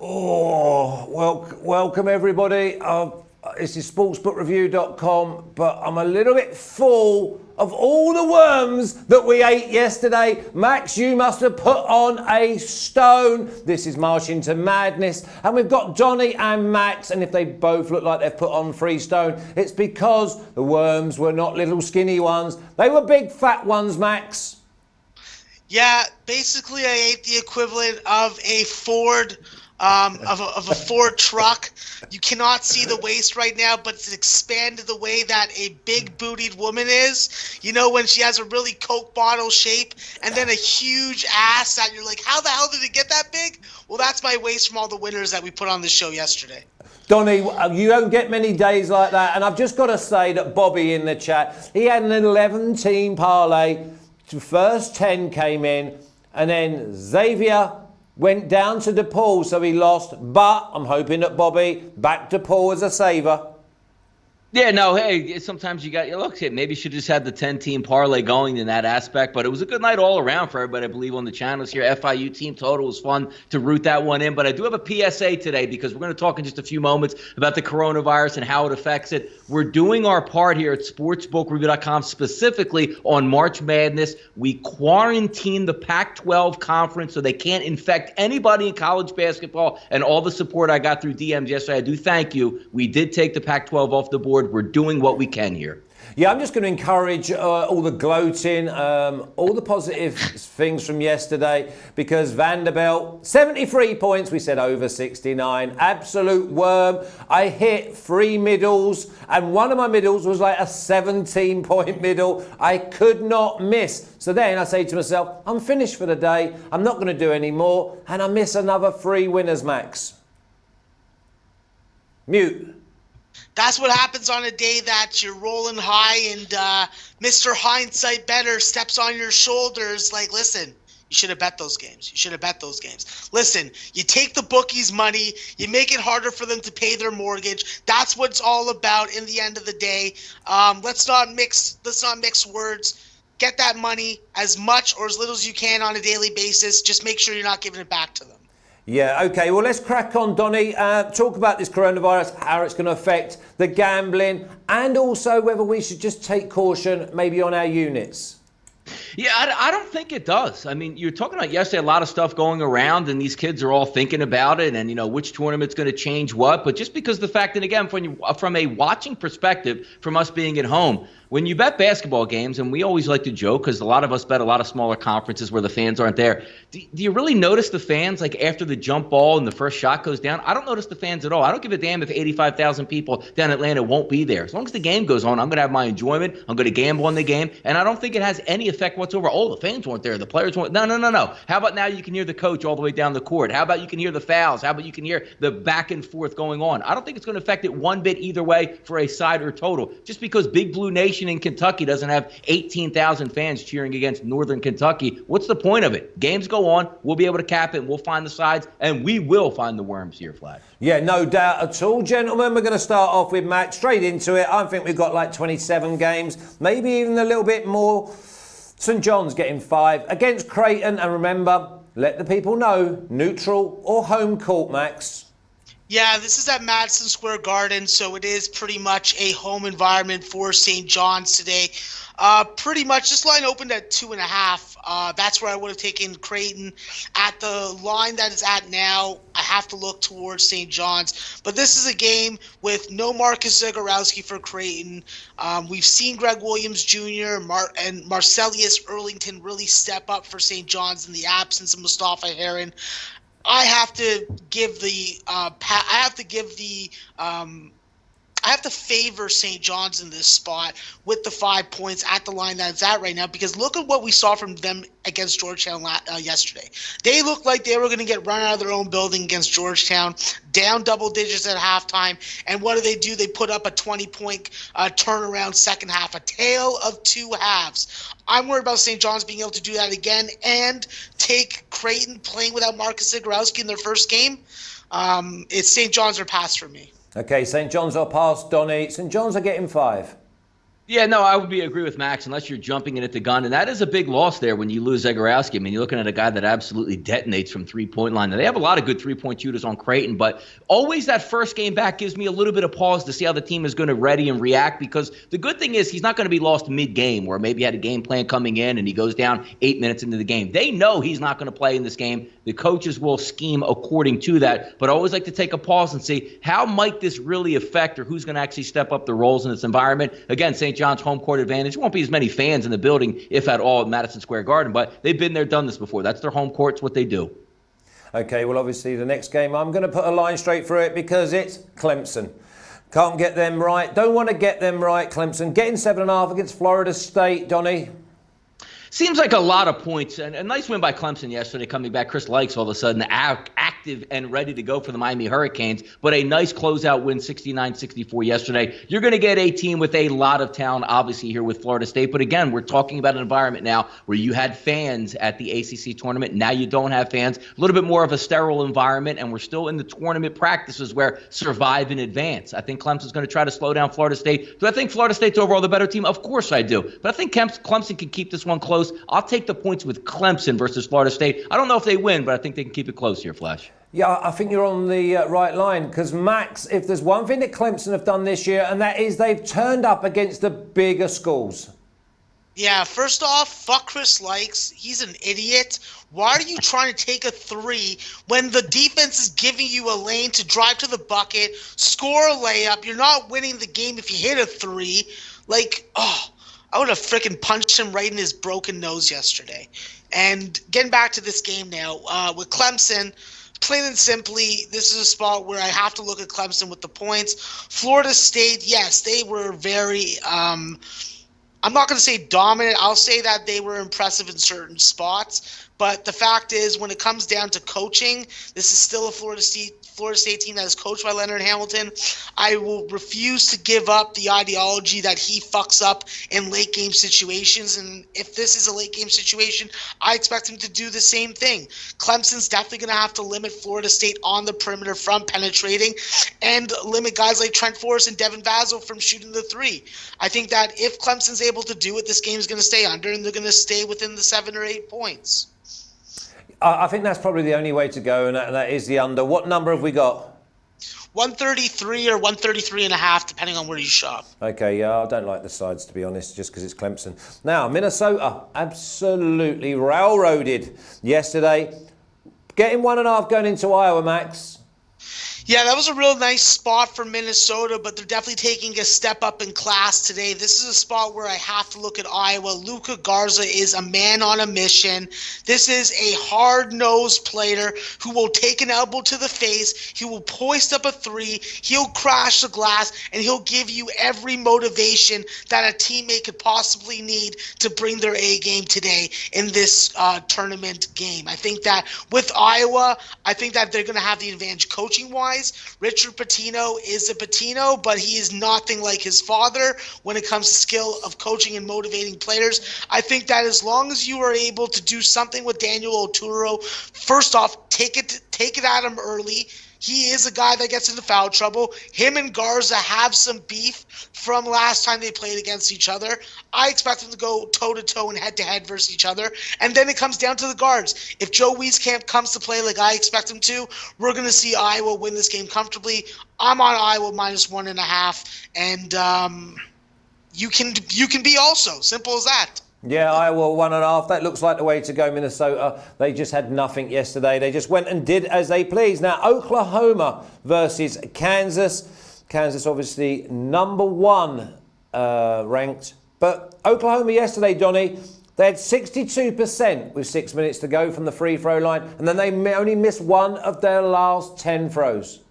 Oh, welcome everybody. This is sportsbookreview.com, but I'm a little bit full of all the worms that we ate yesterday. Max, you must have put on a stone. This is Marching to Madness. And we've got Donnie and Max, and if they both look like they've put on 3 stone, it's because the worms were not little skinny ones. They were big fat ones, Max. Yeah, basically I ate the equivalent of a Ford of a Ford truck. You cannot see the waist right now, but it's expanded the way that a big-bootied woman is. You know, when she has a really Coke bottle shape and then a huge ass that you're like, how the hell did it get that big? Well, that's my waist from all the winners that we put on the show yesterday. Donnie, you don't get many days like that, and I've just got to say that Bobby in the chat, he had an 11-team parlay. The first 10 came in, and then Xavier went down to DePaul, so he lost. But I'm hoping that Bobby back DePaul as a saver. Yeah, no, hey, sometimes you got, look, maybe you should just have the 10-team parlay going in that aspect, but it was a good night all around for everybody, I believe, on the channels here. FIU team total was fun to root that one in, but I do have a PSA today because we're going to talk in just a few moments about the coronavirus and how it affects it. We're doing our part here at sportsbookreview.com specifically on March Madness. We quarantine the Pac-12 conference so they can't infect anybody in college basketball, and all the support I got through DMs yesterday, I do thank you. We did take the Pac-12 off the board. We're doing what we can here. Yeah, I'm just going to encourage all the gloating, all the positive things from yesterday, because Vanderbilt, 73 points, we said over 69, absolute worm. I hit 3 middles, and one of my middles was like a 17-point middle. I could not miss. So then I say to myself, I'm finished for the day. I'm not going to do any more, and I miss another 3 winners, Max. Mute. That's what happens on a day that you're rolling high and Mr. Hindsight Better steps on your shoulders like, listen, you should have bet those games. You should have bet those games. Listen, you take the bookies' money, you make it harder for them to pay their mortgage. That's what it's all about in the end of the day. Let's not mix words. Get that money as much or as little as you can on a daily basis. Just make sure you're not giving it back to them. Yeah, okay, well, let's crack on, Donnie. Talk about this coronavirus, how it's going to affect the gambling, and also whether we should just take caution maybe on our units. Yeah, I don't think it does. I mean, you're talking about yesterday, a lot of stuff going around, and these kids are all thinking about it and, you know, which tournament's going to change what. But just because the fact that, again, from a watching perspective, from us being at home, when you bet basketball games, and we always like to joke because a lot of us bet a lot of smaller conferences where the fans aren't there, do you really notice the fans, like after the jump ball and the first shot goes down? I don't notice the fans at all. I don't give a damn if 85,000 people down in Atlanta won't be there. As long as the game goes on, I'm going to have my enjoyment. I'm going to gamble on the game, and I don't think it has any effect whatsoever. Oh, the fans weren't there. The players weren't. No. How about now you can hear the coach all the way down the court? How about you can hear the fouls? How about you can hear the back and forth going on? I don't think it's going to affect it one bit either way for a side or total. Just because Big Blue Nation in Kentucky doesn't have 18,000 fans cheering against Northern Kentucky, what's the point of it? Games go on. We'll be able to cap it. We'll find the sides, and we will find the worms here, Flash. Yeah, no doubt at all, gentlemen. We're going to start off with Max, straight into it. I think we've got like 27 games, maybe even a little bit more. St. John's getting 5 against Creighton, and remember, let the people know, neutral or home court, Max. Yeah, this is at Madison Square Garden, so it is pretty much a home environment for St. John's today. Pretty much, this line opened at 2.5. That's where I would have taken Creighton. At the line that is at now, I have to look towards St. John's. But this is a game with no Marcus Zagorowski for Creighton. We've seen Greg Williams Jr. and Marcellius Earlington really step up for St. John's in the absence of Mustafa Heron. I have to favor St. John's in this spot with the 5 points at the line that it's at right now, because look at what we saw from them against Georgetown yesterday. They looked like they were going to get run out of their own building against Georgetown, down double digits at halftime, and what do? They put up a 20-point turnaround second half, a tale of 2 halves. I'm worried about St. John's being able to do that again and take Creighton playing without Marcus Zagorowski in their first game. It's St. John's or pass for me. Okay, St. John's are past, Donnie. St. John's are getting 5. Yeah, no, I would agree with Max unless you're jumping in at the gun. And that is a big loss there when you lose Zagorowski. I mean, you're looking at a guy that absolutely detonates from three-point line. Now, they have a lot of good three-point shooters on Creighton, but always that first game back gives me a little bit of pause to see how the team is going to ready and react, because the good thing is he's not going to be lost mid-game where maybe he had a game plan coming in and he goes down 8 minutes into the game. They know he's not going to play in this game. The coaches will scheme according to that, but I always like to take a pause and see how might this really affect, or who's going to actually step up the roles in this environment. Again, St. John's home court advantage. There won't be as many fans in the building, if at all, at Madison Square Garden, but they've been there, done this before. That's their home court. It's what they do. Okay, well, obviously the next game, I'm going to put a line straight through it because it's Clemson. Can't get them right. Don't want to get them right, Clemson. Getting 7.5 against Florida State, Donnie. Seems like a lot of points, and a nice win by Clemson yesterday, coming back. Chris Likes all of a sudden active and ready to go for the Miami Hurricanes, but a nice closeout win, 69-64 yesterday. You're going to get a team with a lot of talent, obviously, here with Florida State, but again, we're talking about an environment now where you had fans at the ACC tournament. Now you don't have fans. A little bit more of a sterile environment, and we're still in the tournament practices where survive in advance. I think Clemson's going to try to slow down Florida State. Do I think Florida State's overall the better team? Of course I do, but I think Clemson can keep this one close. I'll take the points with Clemson versus Florida State. I don't know if they win, but I think they can keep it close here, Flash. Yeah, I think you're on the right line because, Max, if there's one thing that Clemson have done this year, and that is they've turned up against the bigger schools. Yeah, first off, fuck Chris Likes. He's an idiot. Why are you trying to take a three when the defense is giving you a lane to drive to the bucket, score a layup? You're not winning the game if you hit a three. I would have freaking punched him right in his broken nose yesterday. And getting back to this game now, with Clemson, plain and simply, this is a spot where I have to look at Clemson with the points. Florida State, yes, they were very I'm not going to say dominant. I'll say that they were impressive in certain spots. But the fact is, when it comes down to coaching, this is still a Florida State team that is coached by Leonard Hamilton. I will refuse to give up the ideology that he fucks up in late game situations. And if this is a late game situation, I expect him to do the same thing. Clemson's definitely going to have to limit Florida State on the perimeter from penetrating and limit guys like Trent Forrest and Devin Vassell from shooting the three. I think that if Clemson's able to do it, this game is going to stay under and they're going to stay within the 7 or 8 points. I think that's probably the only way to go, and that is the under. What number have we got? 133 or 133.5, depending on where you shop. Okay, yeah, I don't like the sides, to be honest, just because it's Clemson. Now, Minnesota absolutely railroaded yesterday. Getting 1.5 going into Iowa, Max. Yeah, that was a real nice spot for Minnesota, but they're definitely taking a step up in class today. This is a spot where I have to look at Iowa. Luka Garza is a man on a mission. This is a hard-nosed player who will take an elbow to the face. He will hoist up a three. He'll crash the glass, and he'll give you every motivation that a teammate could possibly need to bring their A game today in this tournament game. I think that with Iowa, I think that they're going to have the advantage coaching-wise. Richard Pitino is a Pitino, but he is nothing like his father when it comes to skill of coaching and motivating players. I think that as long as you are able to do something with Daniel Oturu, first off, take it at him early. He is a guy that gets into foul trouble. Him and Garza have some beef from last time they played against each other. I expect them to go toe-to-toe and head-to-head versus each other. And then it comes down to the guards. If Joe Wieskamp comes to play like I expect him to, we're going to see Iowa win this game comfortably. I'm on Iowa minus 1.5. And you can be also. Simple as that. Yeah, Iowa 1.5. That looks like the way to go, Minnesota. They just had nothing yesterday. They just went and did as they pleased. Now, Oklahoma versus Kansas. Kansas, obviously, number 1 ranked. But Oklahoma yesterday, Donnie, they had 62% with 6 minutes to go from the free throw line. And then they only missed one of their last 10 throws.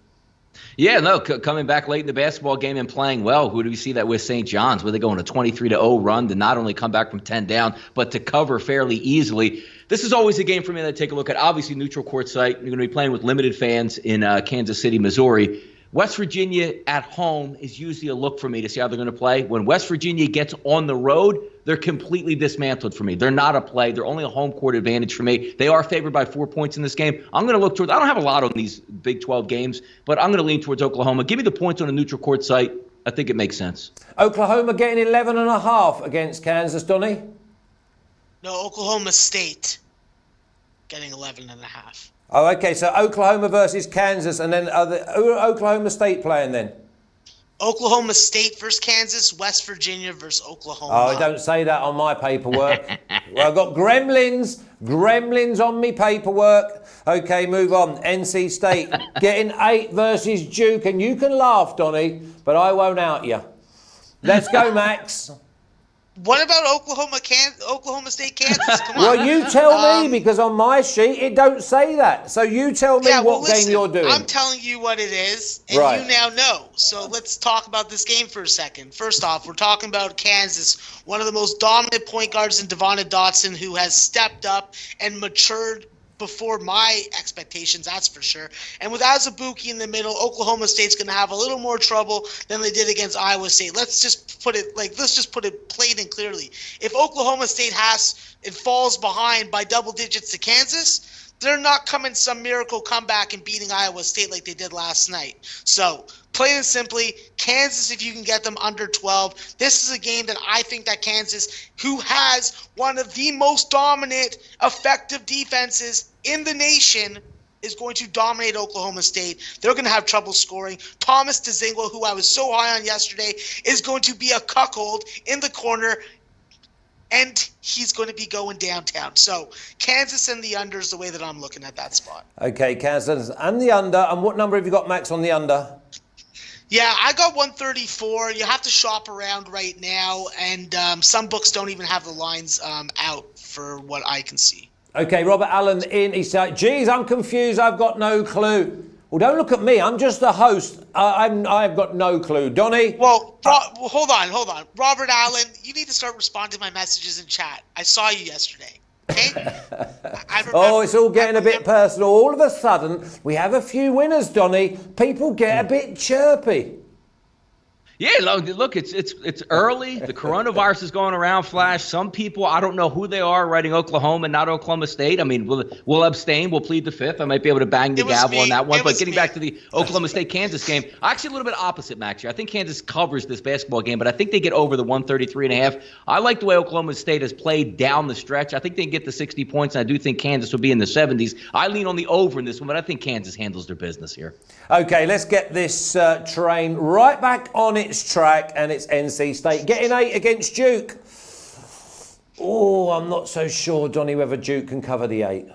Yeah, no, coming back late in the basketball game and playing well. Who do we see that with St. John's, where they go on a 23-0 run to not only come back from 10 down, but to cover fairly easily. This is always a game for me that I take a look at. Obviously, neutral court site. You're going to be playing with limited fans in Kansas City, Missouri. West Virginia at home is usually a look for me to see how they're going to play. When West Virginia gets on the road, they're completely dismantled for me. They're not a play. They're only a home court advantage for me. They are favored by 4 points in this game. I'm going to look towards – I don't have a lot on these Big 12 games, but I'm going to lean towards Oklahoma. Give me the points on a neutral court site. I think it makes sense. Oklahoma getting 11.5 against Kansas, Donnie? No, Oklahoma State getting 11.5. Oh, okay. So Oklahoma versus Kansas, and then who are Oklahoma State playing then? Oklahoma State versus Kansas, West Virginia versus Oklahoma. Oh, don't say that on my paperwork. Well, I've got Gremlins on me paperwork. Okay, move on. NC State getting 8 versus Duke, and you can laugh, Donnie, but I won't out you. Let's go, Max. What about Oklahoma State, Kansas? Come on. Well, you tell me, because on my sheet it don't say that. So you tell me game you're doing. I'm telling you what it is, and you now know. So let's talk about this game for a second. First off, we're talking about Kansas, one of the most dominant point guards in Devonta Dotson, who has stepped up and matured before my expectations, that's for sure. And with Azubuike in the middle, Oklahoma State's going to have a little more trouble than they did against Iowa State. Let's just put it plain and clearly. If Oklahoma State falls behind by double digits to Kansas, they're not coming some miracle comeback and beating Iowa State like they did last night. So, plain and simply, Kansas, if you can get them under 12, this is a game that I think that Kansas, who has one of the most dominant, effective defenses in the nation, is going to dominate Oklahoma State. They're going to have trouble scoring. Thomas Dzingwa, who I was so high on yesterday, is going to be a cuckold in the corner, and he's going to be going downtown. So Kansas and the under is the way that I'm looking at that spot. Okay, Kansas and the under. And what number have you got, Max, on the under? Yeah, I got 134. You have to shop around right now, and some books don't even have the lines out for what I can see. Okay, Robert Allen in. He said, geez, I'm confused. I've got no clue. Well, don't look at me. I'm just the host. I've got no clue. Donnie? Well, hold on. Robert Allen, you need to start responding to my messages in chat. I saw you yesterday. Okay? Oh, it's all getting a bit personal. All of a sudden, we have a few winners, Donnie. People get a bit chirpy. Yeah, look, it's early. The coronavirus is going around, Flash. Some people, I don't know who they are, writing Oklahoma, not Oklahoma State. I mean, we'll abstain. We'll plead the fifth. I might be able to bang the gavel on that one. But getting back to the Oklahoma State-Kansas game, actually a little bit opposite, Max, here. I think Kansas covers this basketball game, but I think they get over the 133.5. I like the way Oklahoma State has played down the stretch. I think they can get the 60 points, and I do think Kansas will be in the 70s. I lean on the over in this one, but I think Kansas handles their business here. Okay, let's get this train right back on its track, and it's NC State getting 8 against Duke. Oh, I'm not so sure, Donnie, whether Duke can cover the 8.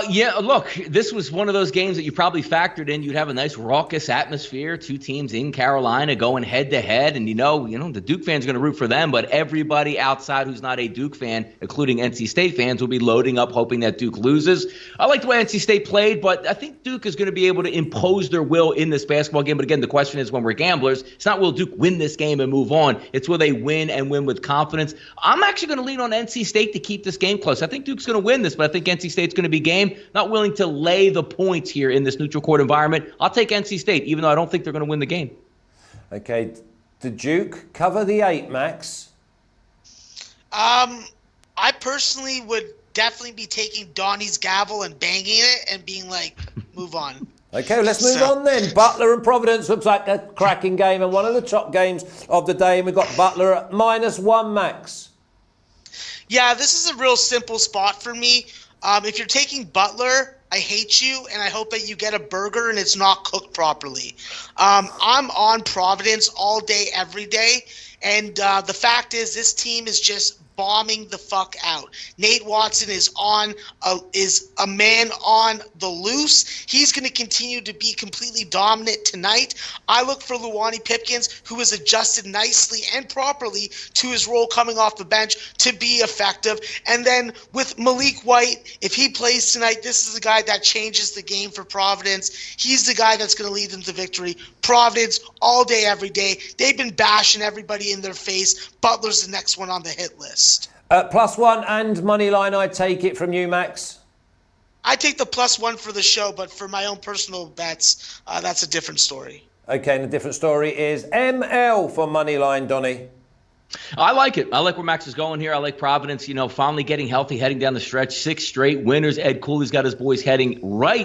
Yeah, look, this was one of those games that you probably factored in. You'd have a nice raucous atmosphere, two teams in Carolina going head to head, and you know, the Duke fans are going to root for them, but everybody outside who's not a Duke fan, including NC State fans, will be loading up hoping that Duke loses. I like the way NC State played, but I think Duke is going to be able to impose their will in this basketball game. But again, the question is, when we're gamblers, it's not will Duke win this game and move on. It's will they win and win with confidence. I'm actually going to lean on NC State to keep this game close. I think Duke's going to win this, but I think NC State's going to be game. Not willing to lay the points here in this neutral court environment. I'll take NC State, even though I don't think they're going to win the game. Okay, did Duke cover the 8, Max? I personally would definitely be taking Donnie's gavel and banging it and being like, move on. Okay, let's move on then. Butler and Providence looks like a cracking game and one of the top games of the day. And we've got Butler at -1, Max. Yeah, this is a real simple spot for me. If you're taking Butler, I hate you, and I hope that you get a burger and it's not cooked properly. I'm on Providence all day, every day, and the fact is this team is just bombing the fuck out. Nate Watson is a man on the loose. He's going to continue to be completely dominant tonight. I look for Luwani Pipkins, who has adjusted nicely and properly to his role coming off the bench to be effective. And then with Malik White, if he plays tonight, this is the guy that changes the game for Providence. He's the guy that's going to lead them to victory. Providence all day, every day. They've been bashing everybody in their face. Butler's the next one on the hit list. +1 and money line, I take it from you, Max. I take the +1 for the show, but for my own personal bets, that's a different story. Okay, and the different story is ML for money line, Donnie. I like it. I like where Max is going here. I like Providence, finally getting healthy, heading down the stretch. 6 straight winners. Ed Cooley's got his boys heading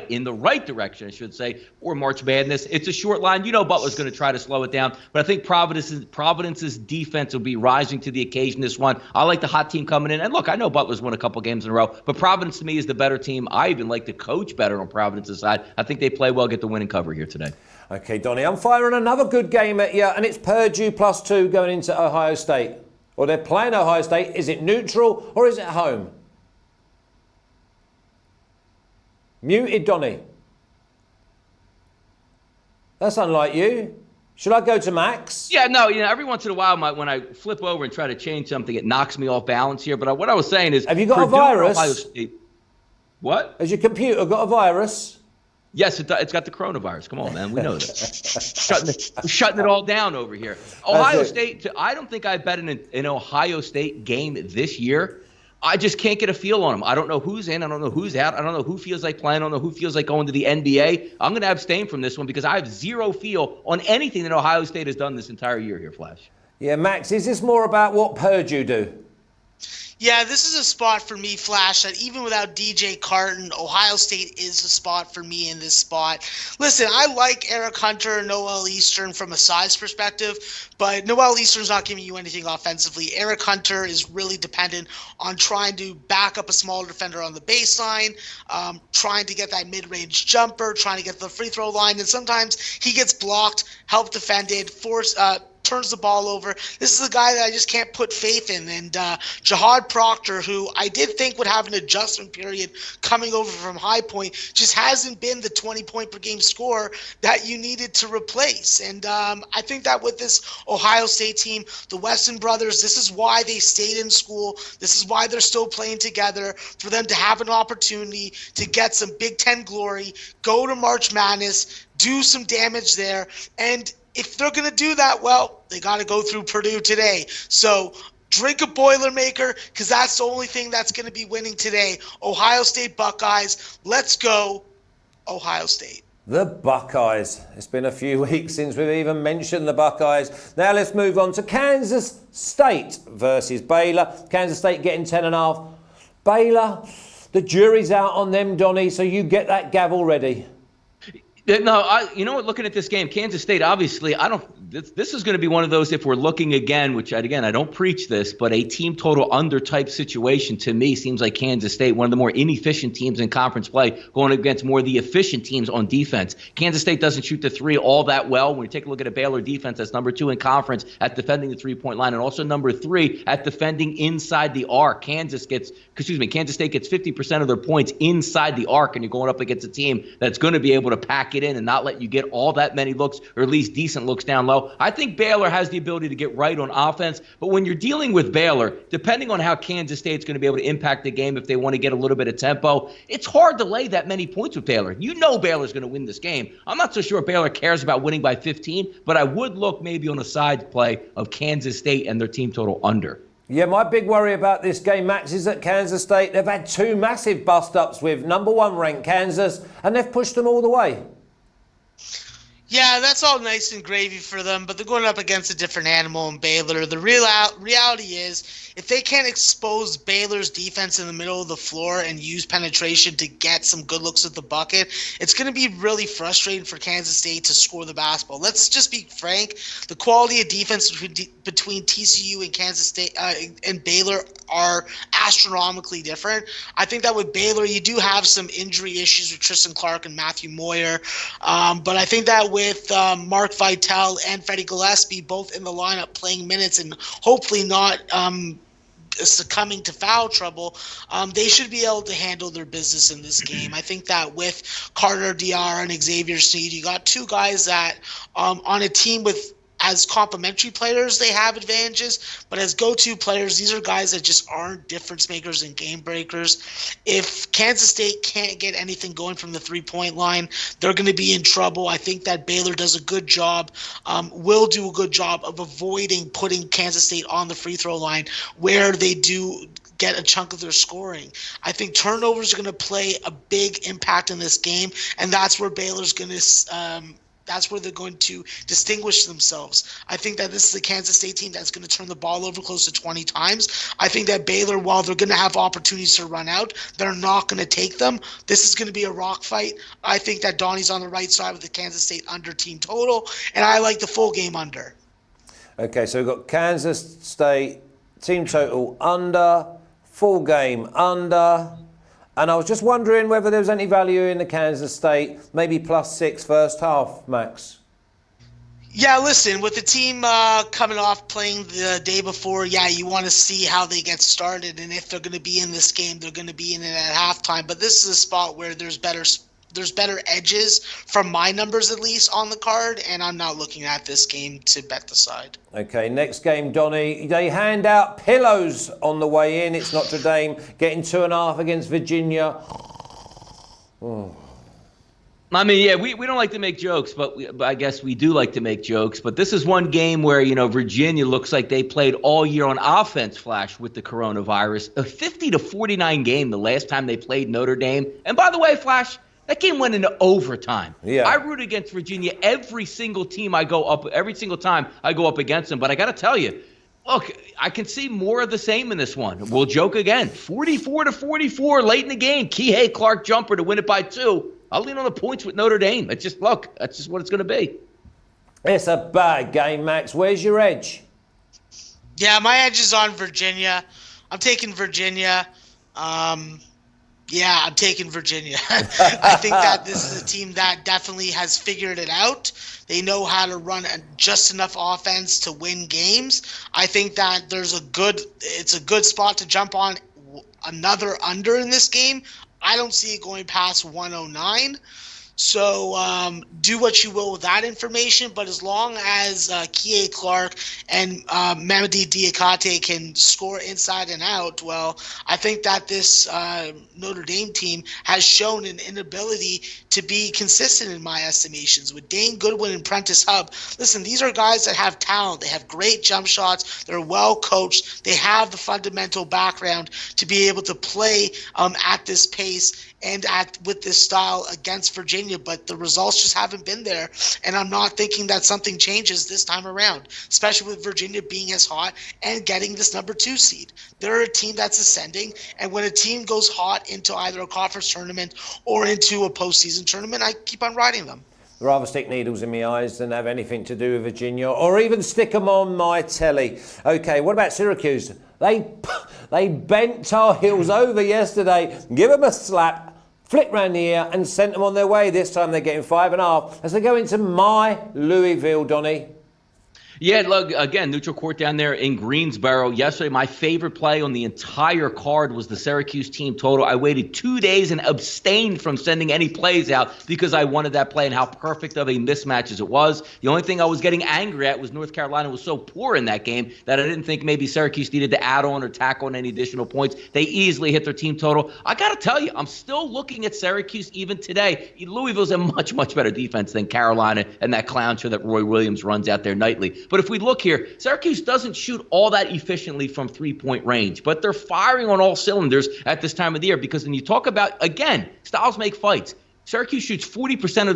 in the right direction, I should say, for March Madness. It's a short line. Butler's going to try to slow it down, but I think Providence's defense will be rising to the occasion this one. I like the hot team coming in. And look, I know Butler's won a couple games in a row, but Providence to me is the better team. I even like the coach better on Providence's side. I think they play well, get the winning cover here today. Okay, Donnie, I'm firing another good game at you, and it's Purdue +2 going into Ohio State. Or they're playing Ohio State. Is it neutral or is it home? Muted, Donnie. That's unlike you. Should I go to Max? Yeah, no, every once in a while when I flip over and try to change something, it knocks me off balance here. But what I was saying is... Have you got Purdue, a virus? Ohio State. What? Has your computer got a virus? Yes, it's got the coronavirus. Come on, man. We know that. shutting it all down over here. Ohio State, I don't think I bet an Ohio State game this year. I just can't get a feel on them. I don't know who's in. I don't know who's out. I don't know who feels like playing. I don't know who feels like going to the NBA. I'm going to abstain from this one because I have zero feel on anything that Ohio State has done this entire year here, Flash. Yeah, Max, is this more about what Purdue do? Yeah, this is a spot for me, Flash, that even without DJ Carton, Ohio State is a spot for me in this spot. Listen, I like Eric Hunter and Noel Eastern from a size perspective, but Noel Eastern's not giving you anything offensively. Eric Hunter is really dependent on trying to back up a smaller defender on the baseline, trying to get that mid-range jumper, trying to get the free throw line, and sometimes he gets blocked, help defended, turns the ball over. This is a guy that I just can't put faith in. And Jahad Proctor, who I did think would have an adjustment period coming over from High Point, just hasn't been the 20-point per game scorer that you needed to replace. And I think that with this Ohio State team, the Weston brothers, this is why they stayed in school. This is why they're still playing together, for them to have an opportunity to get some Big Ten glory, go to March Madness, do some damage there. And if they're going to do that, well, they got to go through Purdue today. So drink a Boilermaker, because that's the only thing that's going to be winning today. Ohio State Buckeyes. Let's go, Ohio State. The Buckeyes. It's been a few weeks since we've even mentioned the Buckeyes. Now let's move on to Kansas State versus Baylor. Kansas State getting 10.5. Baylor, the jury's out on them, Donnie, so you get that gavel ready. No, you know what? Looking at this game, Kansas State, obviously, this is going to be one of those, if we're looking again, which again, I don't preach this, but a team total under type situation to me seems like Kansas State, one of the more inefficient teams in conference play, going against more of the efficient teams on defense. Kansas State doesn't shoot the three all that well. When you take a look at a Baylor defense, that's number 2 in conference at defending the 3-point line, and also number 3 at defending inside the arc. Kansas State gets 50% of their points inside the arc, and you're going up against a team that's going to be able to pack it in and not let you get all that many looks, or at least decent looks down low. I think Baylor has the ability to get right on offense, but when you're dealing with Baylor, depending on how Kansas State's going to be able to impact the game, if they want to get a little bit of tempo, it's hard to lay that many points with Baylor. You know Baylor's going to win this game. I'm not so sure Baylor cares about winning by 15, but I would look maybe on a side play of Kansas State and their team total under. Yeah, my big worry about this game, Max, is that Kansas State, they've had 2 massive bust-ups with number 1 ranked Kansas, and they've pushed them all the way. Yeah, that's all nice and gravy for them, but they're going up against a different animal in Baylor. The reality is, if they can't expose Baylor's defense in the middle of the floor and use penetration to get some good looks at the bucket, it's going to be really frustrating for Kansas State to score the basketball. Let's just be frank. The quality of defense between TCU and Kansas State and Baylor are astronomically different. I think that with Baylor, you do have some injury issues with Tristan Clark and Matthew Moyer, but I think that with Mark Vitale and Freddie Gillespie both in the lineup playing minutes and hopefully not succumbing to foul trouble, they should be able to handle their business in this game. I think that with Carter Diarra and Xavier Sneed, you got 2 guys that on a team with as complementary players, they have advantages, but as go-to players, these are guys that just aren't difference makers and game breakers. If Kansas State can't get anything going from the 3-point line, they're going to be in trouble. I think that Baylor does a good job, will do a good job of avoiding putting Kansas State on the free throw line where they do get a chunk of their scoring. I think turnovers are going to play a big impact in this game, and that's where Baylor's going to That's where they're going to distinguish themselves. I think that this is a Kansas State team that's going to turn the ball over close to 20 times. I think that Baylor, while they're going to have opportunities to run out, they're not going to take them. This is going to be a rock fight. I think that Donnie's on the right side with the Kansas State under team total, and I like the full game under. Okay, so we've got Kansas State team total under, full game under. And I was just wondering whether there was any value in the Kansas State, maybe +6 first half, Max. Yeah, listen, with the team coming off playing the day before, you want to see how they get started. And if they're going to be in this game, they're going to be in it at halftime. But this is a spot where there's better edges from my numbers, at least, on the card. And I'm not looking at this game to bet the side. Okay, next game, Donnie. They hand out pillows on the way in. It's Notre Dame getting 2.5 against Virginia. Oh. I mean, yeah, we don't like to make jokes, but I guess we do like to make jokes. But this is one game where, Virginia looks like they played all year on offense, Flash, with the coronavirus. A 50-49 game the last time they played Notre Dame. And by the way, Flash, that game went into overtime. Yeah. I root against Virginia every single time I go up against them. But I got to tell you, look, I can see more of the same in this one. We'll joke again. 44-44 late in the game. Kihei Clark jumper to win it by 2. I'll lean on the points with Notre Dame. That's just what it's going to be. It's a bad game, Max. Where's your edge? Yeah, my edge is on Virginia. I'm taking Virginia. I'm taking Virginia. I think that this is a team that definitely has figured it out. They know how to run just enough offense to win games. I think that it's a good spot to jump on another under in this game. I don't see it going past 109. So do what you will with that information, but as long as Kihei Clark and Mamadi Diakate can score inside and out, well, I think that this Notre Dame team has shown an inability to be consistent in my estimations. With Dane Goodwin and Prentice Hub, listen, these are guys that have talent. They have great jump shots. They're well coached. They have the fundamental background to be able to play at this pace and with this style against Virginia, but the results just haven't been there. And I'm not thinking that something changes this time around, especially with Virginia being as hot and getting this number 2 seed. They're a team that's ascending, and when a team goes hot into either a conference tournament or into a postseason tournament, I keep on riding them. I'd rather stick needles in my eyes than have anything to do with Virginia, or even stick them on my telly. Okay, what about Syracuse? They bent Tar Heels over yesterday. Give them a slap. Flick round the ear and sent them on their way. This time they're getting 5.5 as they go into my Louisville, Donnie. Yeah, look, again, neutral court down there in Greensboro. Yesterday, my favorite play on the entire card was the Syracuse team total. I waited 2 days and abstained from sending any plays out because I wanted that play and how perfect of a mismatch as it was. The only thing I was getting angry at was North Carolina was so poor in that game that I didn't think maybe Syracuse needed to add on or tack on any additional points. They easily hit their team total. I got to tell you, I'm still looking at Syracuse even today. Louisville's a much, much better defense than Carolina and that clown show that Roy Williams runs out there nightly. But if we look here, Syracuse doesn't shoot all that efficiently from three-point range, but they're firing on all cylinders at this time of the year because when you talk about, again, styles make fights. Syracuse shoots 40%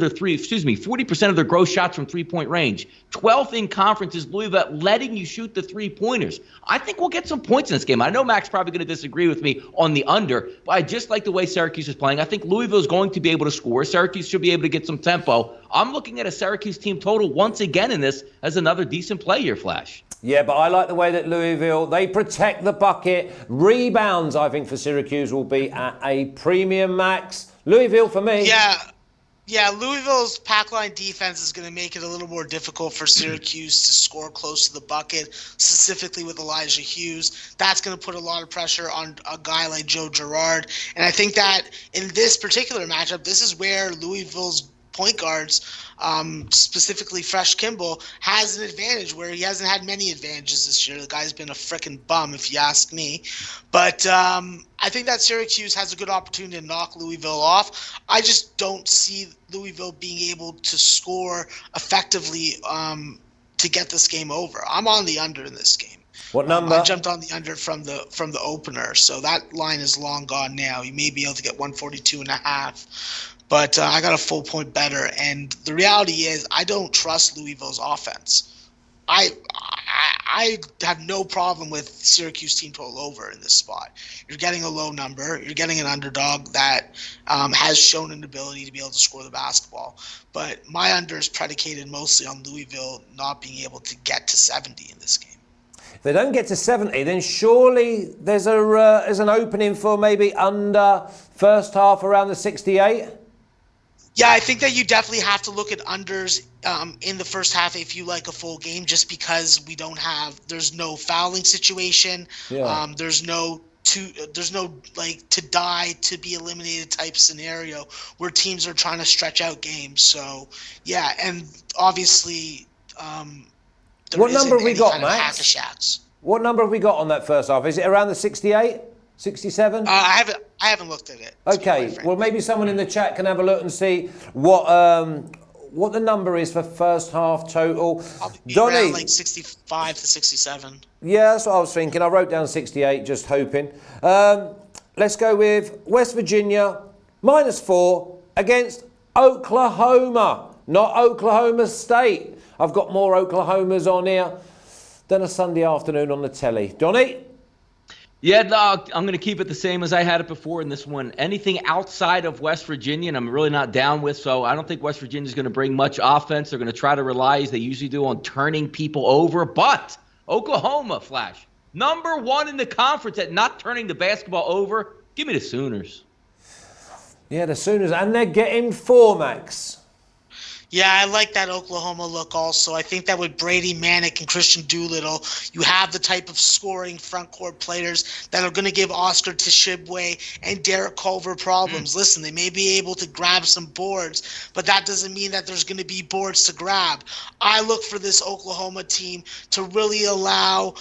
of their gross shots from three-point range. 12th in conference is Louisville letting you shoot the three-pointers. I think we'll get some points in this game. I know Mac's probably going to disagree with me on the under, but I just like the way Syracuse is playing. I think Louisville is going to be able to score. Syracuse should be able to get some tempo. I'm looking at a Syracuse team total once again in this as another decent play here, Flash. Yeah, but I like the way that Louisville, they protect the bucket. Rebounds, I think, for Syracuse will be at a premium, Max. Louisville for me. Yeah, Louisville's pack line defense is going to make it a little more difficult for Syracuse to score close to the bucket, specifically with Elijah Hughes. That's going to put a lot of pressure on a guy like Joe Girard. And I think that in this particular matchup, this is where Louisville's point guards, specifically Fresh Kimball, has an advantage where he hasn't had many advantages this year. The guy's been a frickin' bum, if you ask me. But I think that Syracuse has a good opportunity to knock Louisville off. I just don't see Louisville being able to score effectively to get this game over. I'm on the under in this game. What number? I jumped on the under from the opener, so that line is long gone now. You may be able to get 142.5. but I got a full point better. And the reality is, I don't trust Louisville's offense. I have no problem with Syracuse team total over in this spot. You're getting a low number. You're getting an underdog that has shown an ability to be able to score the basketball. But my under is predicated mostly on Louisville not being able to get to 70 in this game. If they don't get to 70, then surely there's an opening for maybe under first half around the 68? Yeah, I think that you definitely have to look at unders in the first half if you like a full game, just because there's no fouling situation. Yeah. There's no like to die to be eliminated type scenario where teams are trying to stretch out games. So yeah, and obviously what number have we got, Max? Hack-a-shacks. What number have we got on that first half? Is it around the 68? 67? I haven't looked at it. Okay, well maybe someone in the chat can have a look and see what the number is for first half total. Donnie, around like 65 to 67. Yeah, that's what I was thinking. I wrote down 68, just hoping. Let's go with West Virginia -4 against Oklahoma, not Oklahoma State. I've got more Oklahomas on here than a Sunday afternoon on the telly. Donnie? Yeah, no, I'm going to keep it the same as I had it before in this one. Anything outside of West Virginia, and I'm really not down with, so I don't think West Virginia is going to bring much offense. They're going to try to rely, as they usually do, on turning people over. But Oklahoma, Flash, number 1 in the conference at not turning the basketball over. Give me the Sooners. Yeah, the Sooners, and they're getting 4, Max. Yeah, I like that Oklahoma look also. I think that with Brady Manick and Christian Doolittle, you have the type of scoring front court players that are going to give Oscar Tshiebwe and Derek Culver problems. Listen, they may be able to grab some boards, but that doesn't mean that there's going to be boards to grab. I look for this Oklahoma team to really allow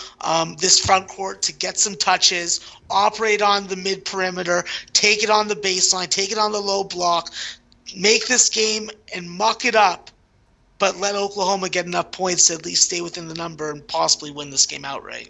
this front court to get some touches, operate on the mid perimeter, take it on the baseline, take it on the low block, make this game and muck it up, but let Oklahoma get enough points to at least stay within the number and possibly win this game outright.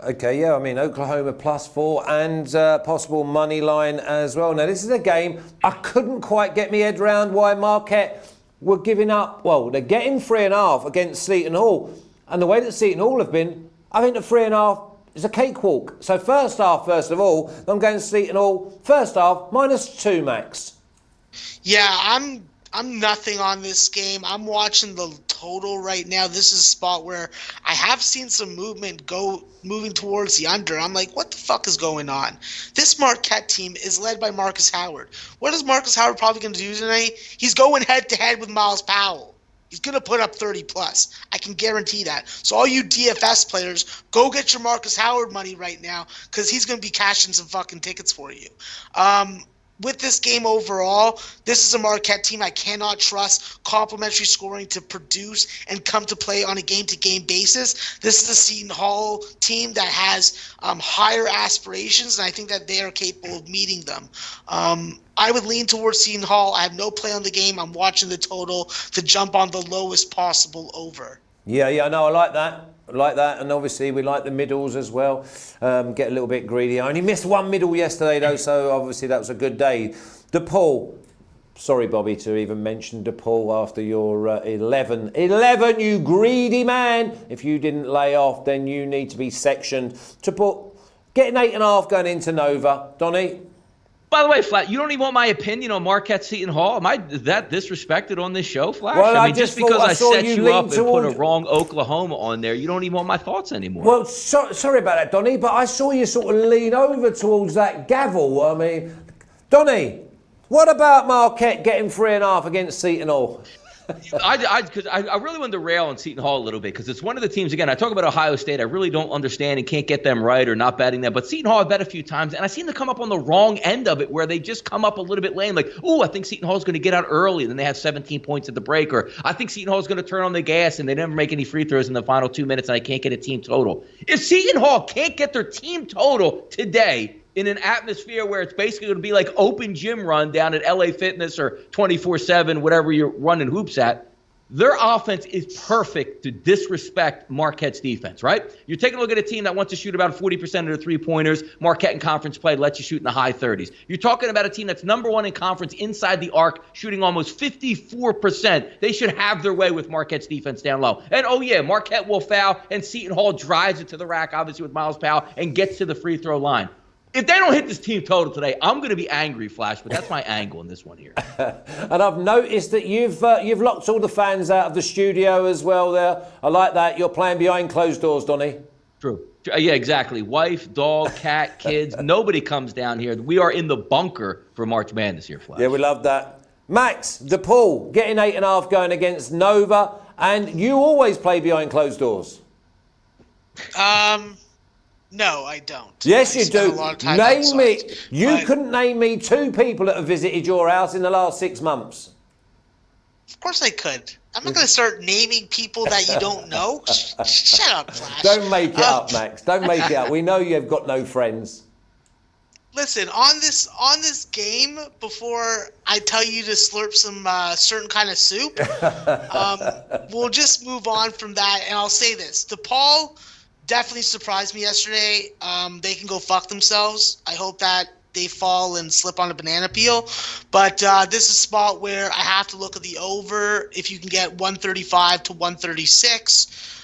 Okay, yeah, I mean, Oklahoma +4 and possible money line as well. Now, this is a game I couldn't quite get my head around why Marquette were giving up. Well, they're getting 3.5 against Seton Hall. And the way that Seton Hall have been, I think the 3.5 is a cakewalk. So first half, first of all, I'm going to Seton Hall. First half, -2, Max. Yeah, I'm nothing on this game. I'm watching the total right now. This is a spot where I have seen some moving towards the under. I'm like, what the fuck is going on? This Marquette team is led by Marcus Howard. What is Marcus Howard probably going to do tonight? He's going head-to-head with Miles Powell. He's going to put up 30+. I can guarantee that. So all you DFS players, go get your Marcus Howard money right now because he's going to be cashing some fucking tickets for you. With this game overall, this is a Marquette team I cannot trust complementary scoring to produce and come to play on a game-to-game basis. This is a Seton Hall team that has higher aspirations, and I think that they are capable of meeting them. I would lean towards Seton Hall. I have no play on the game. I'm watching the total to jump on the lowest possible over. Yeah, no, I like that. And obviously we like the middles as well. Get a little bit greedy. I only missed one middle yesterday though, so obviously that was a good day. DePaul. Sorry, Bobby, to even mention DePaul after your 11. 11, you greedy man. If you didn't lay off, then you need to be sectioned. Getting 8.5 going into Nova. Donnie? By the way, Flat, you don't even want my opinion on Marquette Seton Hall? Am I that disrespected on this show, Flash? Well, I mean, just because I set you up and toward... put a wrong Oklahoma on there, you don't even want my thoughts anymore. Well, sorry about that, Donnie, but I saw you sort of lean over towards that gavel. I mean, Donnie, what about Marquette getting 3.5 against Seton Hall? I really wanted to rail on Seton Hall a little bit because it's one of the teams, again, I talk about Ohio State. I really don't understand and can't get them right or not betting them. But Seton Hall, I bet a few times, and I seem to come up on the wrong end of it where they just come up a little bit lame. Like, I think Seton Hall's going to get out early, and then they have 17 points at the break. Or I think Seton Hall's going to turn on the gas, and they never make any free throws in the final 2 minutes, and I can't get a team total. If Seton Hall can't get their team total today, in an atmosphere where it's basically going to be like open gym run down at LA Fitness or 24/7, whatever you're running hoops at, Their offense is perfect to disrespect Marquette's defense, right? You're taking a look at a team that wants to shoot about 40% of their three-pointers. Marquette in conference play lets you shoot in the high 30s. You're talking about a team that's number one in conference inside the arc, shooting almost 54%. They should have their way with Marquette's defense down low. And, oh, yeah, Marquette will foul, and Seton Hall drives it to the rack, obviously with Miles Powell, and gets to the free throw line. If they don't hit this team total today, I'm going to be angry, Flash, but that's my angle in this one here. And I've noticed that you've locked all the fans out of the studio as well there. I like that. You're playing behind closed doors, Donnie. True. Yeah, exactly. Wife, dog, cat, kids. Nobody comes down here. We are in the bunker for March Madness here, Flash. Yeah, we love that. Max, DePaul, getting 8.5 going against Nova. And you always play behind closed doors. No, I don't. Yes, you do. Name me. You couldn't name me 2 people that have visited your house in the last 6 months. Of course I could. I'm not going to start naming people that you don't know. Shut up, Flash. Don't make it up, Max. Don't make it up. We know you've got no friends. Listen, on this game, before I tell you to slurp some certain kind of soup, we'll just move on from that, and I'll say this. DePaul definitely surprised me yesterday. They can go fuck themselves. I hope that they fall and slip on a banana peel. But this is a spot where I have to look at the over. If you can get 135 to 136.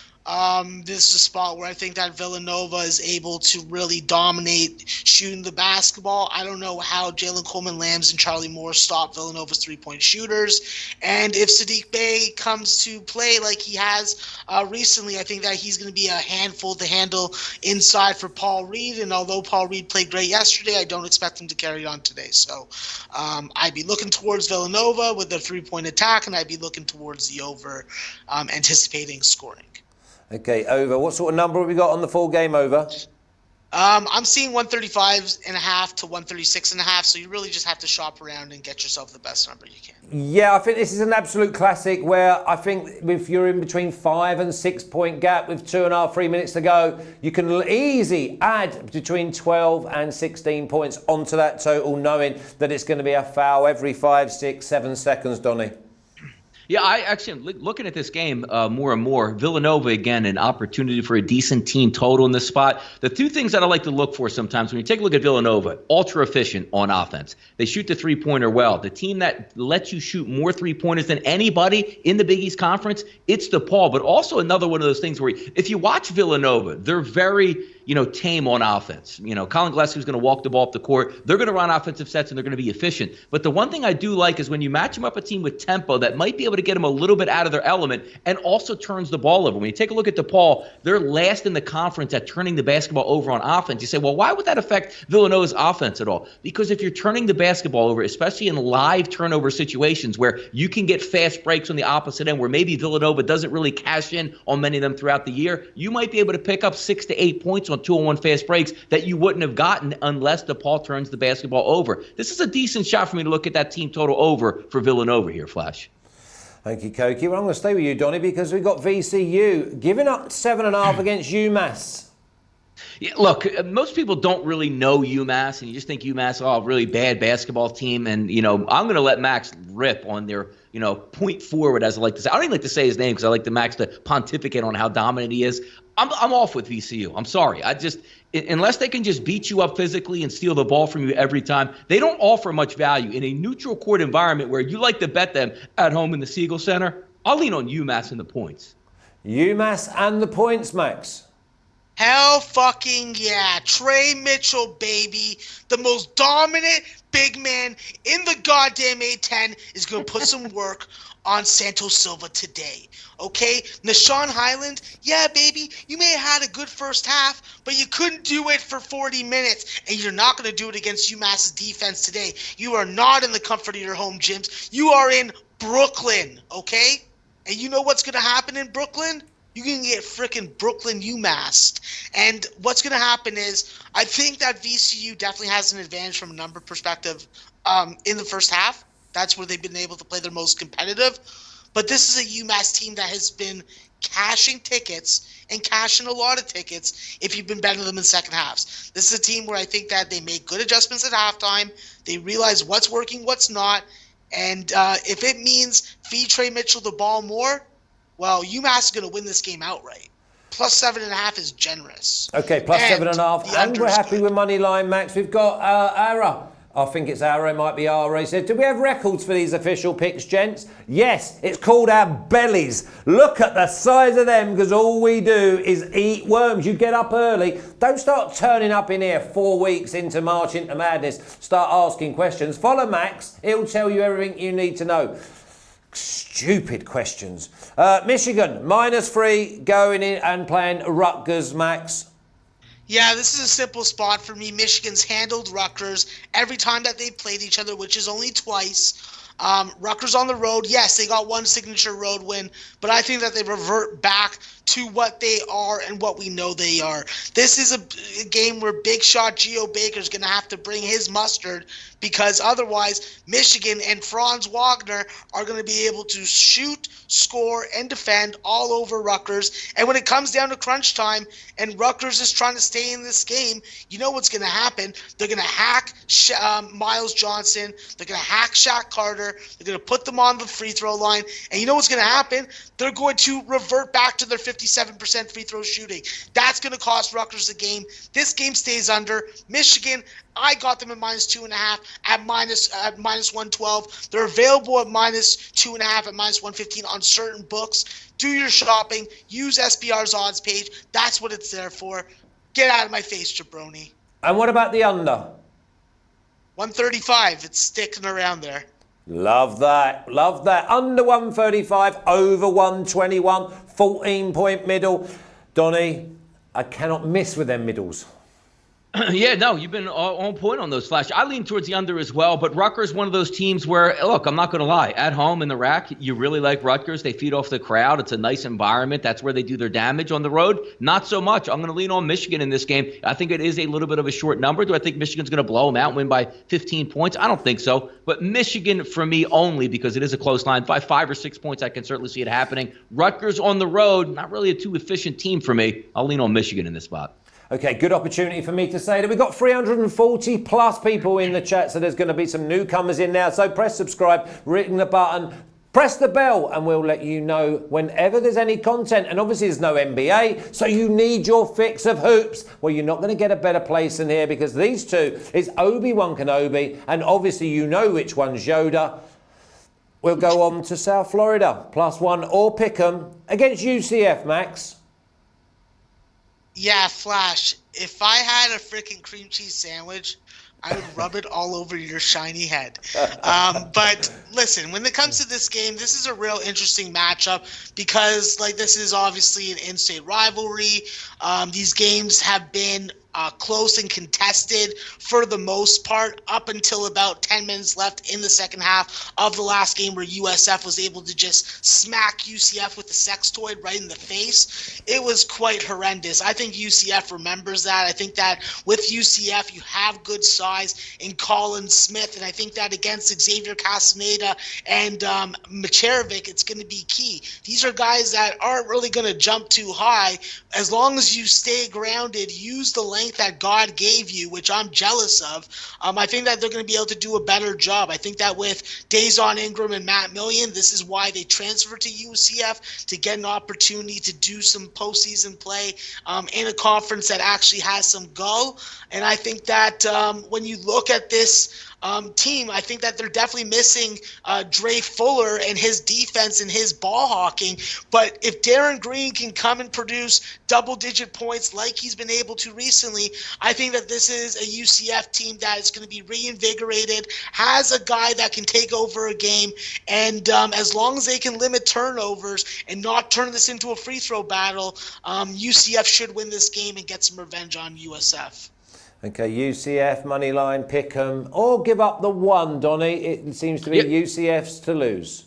This is a spot where I think that Villanova is able to really dominate shooting the basketball. I don't know how Jalen Coleman-Lambs and Charlie Moore stop Villanova's three-point shooters. And if Saddiq Bey comes to play like he has recently, I think that he's going to be a handful to handle inside for Paul Reed. And although Paul Reed played great yesterday, I don't expect him to carry on today. So I'd be looking towards Villanova with their three-point attack, and I'd be looking towards the over, anticipating scoring. Okay, over. What sort of number have we got on the full game over? I'm seeing 135.5 to 136.5, so you really just have to shop around and get yourself the best number you can. Yeah, I think this is an absolute classic where I think if you're in between 5 and 6 point gap with 2.5, 3 minutes to go, you can easily add between 12 and 16 points onto that total, knowing that it's going to be a foul every 5, 6, 7 seconds, Donnie. Yeah, I actually am looking at this game more and more. Villanova, again, an opportunity for a decent team total in this spot. The 2 things that I like to look for sometimes when you take a look at Villanova, ultra efficient on offense. They shoot the three-pointer well. The team that lets you shoot more three-pointers than anybody in the Big East Conference, it's DePaul. But also another one of those things where if you watch Villanova, they're very tame on offense. Colin Gillespie's going to walk the ball up the court. They're going to run offensive sets, and they're going to be efficient. But the one thing I do like is when you match them up a team with tempo that might be able to get them a little bit out of their element and also turns the ball over. When you take a look at DePaul, they're last in the conference at turning the basketball over on offense. You say, well, why would that affect Villanova's offense at all? Because if you're turning the basketball over, especially in live turnover situations where you can get fast breaks on the opposite end, where maybe Villanova doesn't really cash in on many of them throughout the year, you might be able to pick up 6 to 8 points on 2-on-1 fast breaks that you wouldn't have gotten unless DePaul turns the basketball over. This is a decent shot for me to look at that team total over for Villanova here, Flash. Thank you, Koki. Well, I'm going to stay with you, Donnie, because we've got VCU giving up 7.5 against UMass. Yeah, look, most people don't really know UMass, and you just think UMass, a really bad basketball team. And, I'm going to let Max rip on their, point forward, as I like to say. I don't even like to say his name because I like the Max to pontificate on how dominant he is. I'm off with VCU. I'm sorry. Unless they can just beat you up physically and steal the ball from you every time, they don't offer much value. In a neutral court environment where you like to bet them at home in the Siegel Center, I'll lean on UMass and the points. UMass and the points, Max. Hell fucking yeah. Trey Mitchell, baby. The most dominant big man in the goddamn A-10 is going to put some work on Santos Silva today. Okay? Nashawn Highland, yeah, baby, you may have had a good first half, but you couldn't do it for 40 minutes, and you're not going to do it against UMass's defense today. You are not in the comfort of your home gyms. You are in Brooklyn, okay? And you know what's going to happen in Brooklyn? You're going to get freaking Brooklyn UMass. And what's going to happen is I think that VCU definitely has an advantage from a number perspective in the first half. That's where they've been able to play their most competitive. But this is a UMass team that has been cashing tickets and cashing a lot of tickets if you've been betting them in second halves. This is a team where I think that they make good adjustments at halftime. They realize what's working, what's not. And if it means feed Trey Mitchell the ball more, well, UMass is going to win this game outright. Plus 7.5 is generous. Okay, plus 7.5. And we're happy with money line, Max. We've got Ara. I think it's Ara, it might be Ara. He said, do we have records for these official picks, gents? Yes, it's called our bellies. Look at the size of them, because all we do is eat worms. You get up early. Don't start turning up in here 4 weeks into March into Madness. Start asking questions. Follow Max. He'll tell you everything you need to know. Stupid questions. Michigan, -3, going in and playing Rutgers, Max. Yeah, this is a simple spot for me. Michigan's handled Rutgers every time that they've played each other, which is only twice. Rutgers on the road, yes, they got one signature road win, but I think that they revert back to what they are and what we know they are. This is a game where big shot Geo Baker's going to have to bring his mustard, because otherwise Michigan and Franz Wagner are going to be able to shoot, score, and defend all over Rutgers. And when it comes down to crunch time and Rutgers is trying to stay in this game, you know what's going to happen. They're going to hack Miles Johnson. They're going to hack Shaq Carter. They're going to put them on the free throw line. And you know what's going to happen? They're going to revert back to their 57% free throw shooting. That's going to cost Rutgers the game. This game stays under. Michigan, I got them at -2.5 at minus 112. They're available at -2.5 at -115 on certain books. Do your shopping. Use SBR's odds page. That's what it's there for. Get out of my face, jabroni. And what about the under? 135. It's sticking around there. Love that. Love that. Under 135, over 121, 14-point middle. Donnie, I cannot miss with them middles. Yeah, no, you've been on point on those, Flash. I lean towards the under as well, but Rutgers one of those teams where, look, I'm not going to lie. At home in the rack, you really like Rutgers. They feed off the crowd. It's a nice environment. That's where they do their damage. On the road, not so much. I'm going to lean on Michigan in this game. I think it is a little bit of a short number. Do I think Michigan's going to blow them out and win by 15 points? I don't think so. But Michigan for me only because it is a close line. By 5 or 6 points, I can certainly see it happening. Rutgers on the road, not really a too efficient team for me. I'll lean on Michigan in this spot. Okay, good opportunity for me to say that we've got 340 plus people in the chat, so there's going to be some newcomers in now. So press subscribe, ring the button, press the bell, and we'll let you know whenever there's any content. And obviously there's no NBA, so you need your fix of hoops. Well, you're not going to get a better place than here, because these two is Obi-Wan Kenobi, and obviously you know which one's Yoda. We'll go on to South Florida, +1 or Pick'em against UCF, Max. Yeah, Flash, if I had a freaking cream cheese sandwich, I would rub it all over your shiny head. But listen, when it comes to this game, this is a real interesting matchup because, this is obviously an in-state rivalry. These games have been close and contested for the most part up until about 10 minutes left in the second half of the last game, where USF was able to just smack UCF with the sextoid right in the face. It was quite horrendous. I think UCF remembers that. I think that with UCF, you have good size in Colin Smith, and I think that against Xavier Castaneda and Macherovic, it's going to be key. These are guys that aren't really going to jump too high. As long as you stay grounded, use the length that God gave you, which I'm jealous of, I think that they're going to be able to do a better job. I think that with Dazon Ingram and Matt Million, this is why they transferred to UCF, to get an opportunity to do some postseason play in a conference that actually has some go. And I think that when you look at this team, I think that they're definitely missing Dre Fuller and his defense and his ball hawking. But if Darren Green can come and produce double-digit points like he's been able to recently, I think that this is a UCF team that is going to be reinvigorated, has a guy that can take over a game, and as long as they can limit turnovers and not turn this into a free throw battle, UCF should win this game and get some revenge on USF. Okay, UCF, money line, Pick'em, or give up the 1, Donnie. It seems to be UCF's to lose.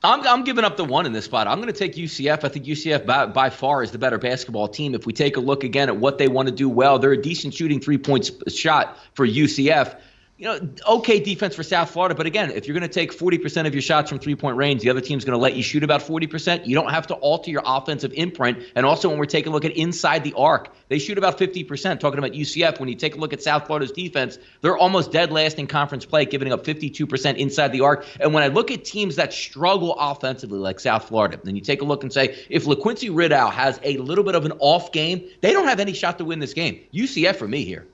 I'm giving up the 1 in this spot. I'm going to take UCF. I think UCF by far is the better basketball team. If we take a look again at what they want to do well, they're a decent shooting 3-point shot for UCF. Okay defense for South Florida. But again, if you're going to take 40% of your shots from three-point range, the other team's going to let you shoot about 40%. You don't have to alter your offensive imprint. And also when we're taking a look at inside the arc, they shoot about 50%. Talking about UCF, when you take a look at South Florida's defense, they're almost dead last in conference play, giving up 52% inside the arc. And when I look at teams that struggle offensively like South Florida, then you take a look and say, if LaQuincy Riddell has a little bit of an off game, they don't have any shot to win this game. UCF for me here.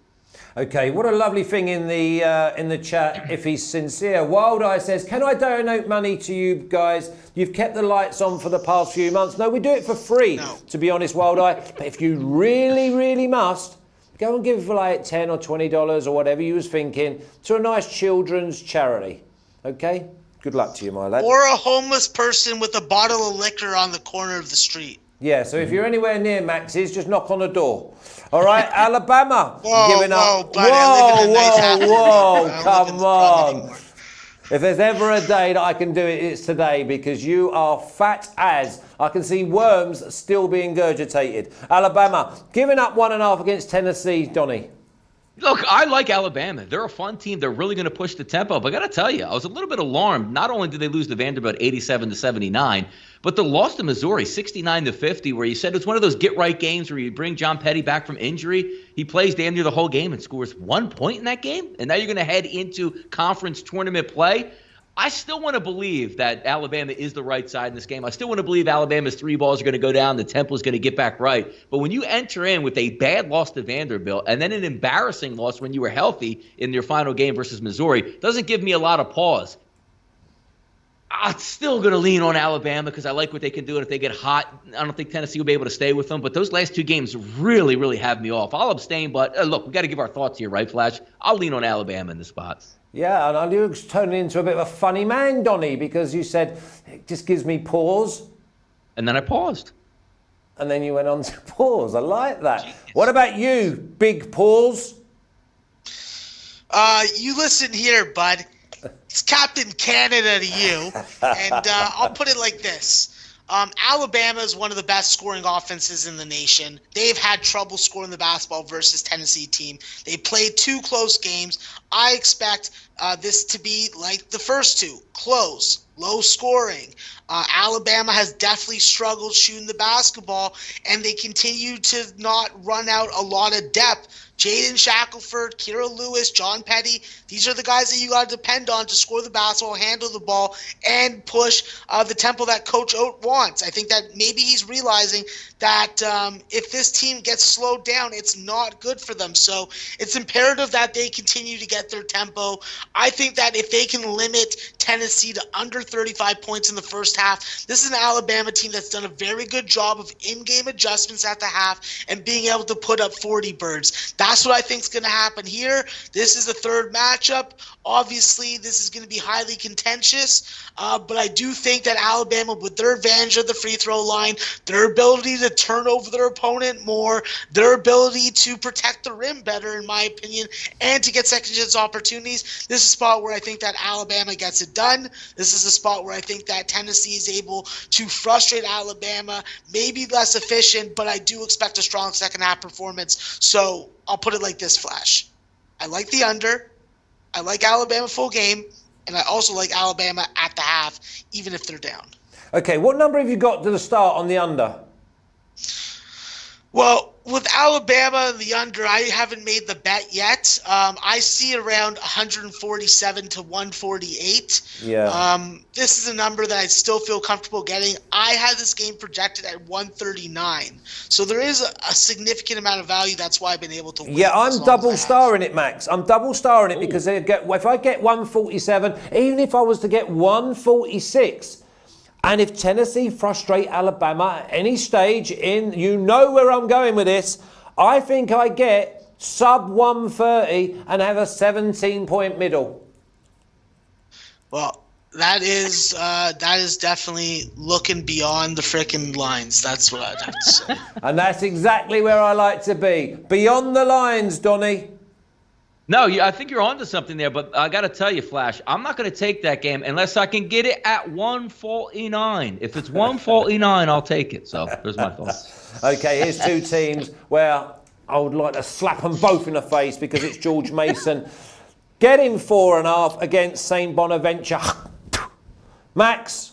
Okay, what a lovely thing in the chat, if he's sincere. Wild Eye says, can I donate money to you guys? You've kept the lights on for the past few months. No, we do it for free, to be honest, Wild Eye. But if you really, really must, go and give like $10 or $20 or whatever you was thinking to a nice children's charity. Okay? Good luck to you, my lad. Or a homeless person with a bottle of liquor on the corner of the street. Yeah, so if you're anywhere near Max's, just knock on the door. All right, Alabama. Whoa, buddy, whoa, come on. If there's ever a day that I can do it, it's today, because you are fat as. I can see worms still being gurgitated. Alabama, giving up 1.5 against Tennessee, Donnie. Look, I like Alabama. They're a fun team. They're really going to push the tempo. But I got to tell you, I was a little bit alarmed. Not only did they lose to Vanderbilt 87-79, but the loss to Missouri 69-50, where you said it's one of those get-right games where you bring John Petty back from injury. He plays damn near the whole game and scores 1 point in that game. And now you're going to head into conference tournament play. I still want to believe that Alabama is the right side in this game. I still want to believe Alabama's three balls are going to go down. The tempo is going to get back right. But when you enter in with a bad loss to Vanderbilt and then an embarrassing loss when you were healthy in your final game versus Missouri, doesn't give me a lot of pause. I'm still going to lean on Alabama because I like what they can do. And if they get hot, I don't think Tennessee will be able to stay with them. But those last two games really, really have me off. I'll abstain, but look, we got to give our thoughts here, right, Flash? I'll lean on Alabama in the spot. Yeah, and I knew it was turning into a bit of a funny man, Donnie, because you said, it just gives me pause. And then I paused. And then you went on to pause. I like that. Genius. What about you, big pause? You listen here, bud. It's Captain Canada to you. And I'll put it like this. Alabama is one of the best scoring offenses in the nation. They've had trouble scoring the basketball versus Tennessee team. They played 2 close games. I expect this to be like the first 2, close, low scoring. Alabama has definitely struggled shooting the basketball, and they continue to not run out a lot of depth. Jaden Shackelford, Kira Lewis, John Petty, these are the guys that you got to depend on to score the basketball, handle the ball, and push the tempo that Coach Oat wants. I think that maybe he's realizing that if this team gets slowed down, it's not good for them. So it's imperative that they continue to get their tempo. I think that if they can limit Tennessee to under 35 points in the first half, this is an Alabama team that's done a very good job of in-game adjustments at the half and being able to put up 40 birds. That's what I think is going to happen here. This is the third matchup. Obviously, this is going to be highly contentious, but I do think that Alabama, with their advantage of the free throw line, their ability to turn over their opponent more, their ability to protect the rim better, in my opinion, and to get second chance opportunities, this is a spot where I think that Alabama gets it done. This is a spot where I think that Tennessee is able to frustrate Alabama, maybe less efficient, but I do expect a strong second half performance. So I'll put it like this, Flash. I like the under. I like Alabama full game. And I also like Alabama at the half, even if they're down. Okay, what number have you got to the start on the under? Well, with Alabama and the under, I haven't made the bet yet. I see around 147 to 148. Yeah. This is a number that I still feel comfortable getting. I had this game projected at 139. So there is a significant amount of value. That's why I've been able to win. Yeah, I'm double starring it, Max. I'm double starring it because if I get 147, even if I was to get 146, and if Tennessee frustrate Alabama at any stage you know where I'm going with this, I think I get sub 130 and have a 17-point middle. Well, that is definitely looking beyond the frickin' lines. That's what I'd have to say. And that's exactly where I like to be. Beyond the lines, Donnie. No, I think you're onto something there, but I got to tell you, Flash, I'm not going to take that game unless I can get it at 149. If it's 149, I'll take it. So there's my thoughts. Okay, here's 2 teams where I would like to slap them both in the face because it's George Mason. getting 4.5 against St. Bonaventure. Max?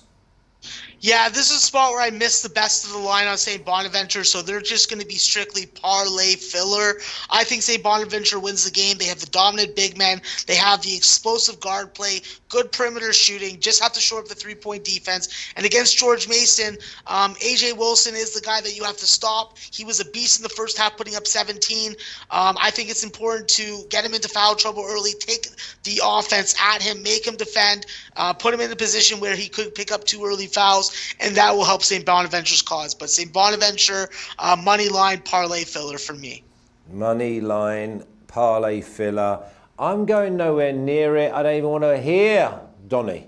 Yeah, this is a spot where I missed the best of the line on St. Bonaventure, so they're just going to be strictly parlay filler. I think St. Bonaventure wins the game. They have the dominant big men. They have the explosive guard play, good perimeter shooting, just have to shore up the three-point defense. And against George Mason, A.J. Wilson is the guy that you have to stop. He was a beast in the first half, putting up 17. I think it's important to get him into foul trouble early, take the offense at him, make him defend, put him in a position where he could pick up 2 early fouls, and that will help St. Bonaventure's cause. But St. Bonaventure, money line parlay filler for me. Money line parlay filler. I'm going nowhere near it. I don't even want to hear Donnie.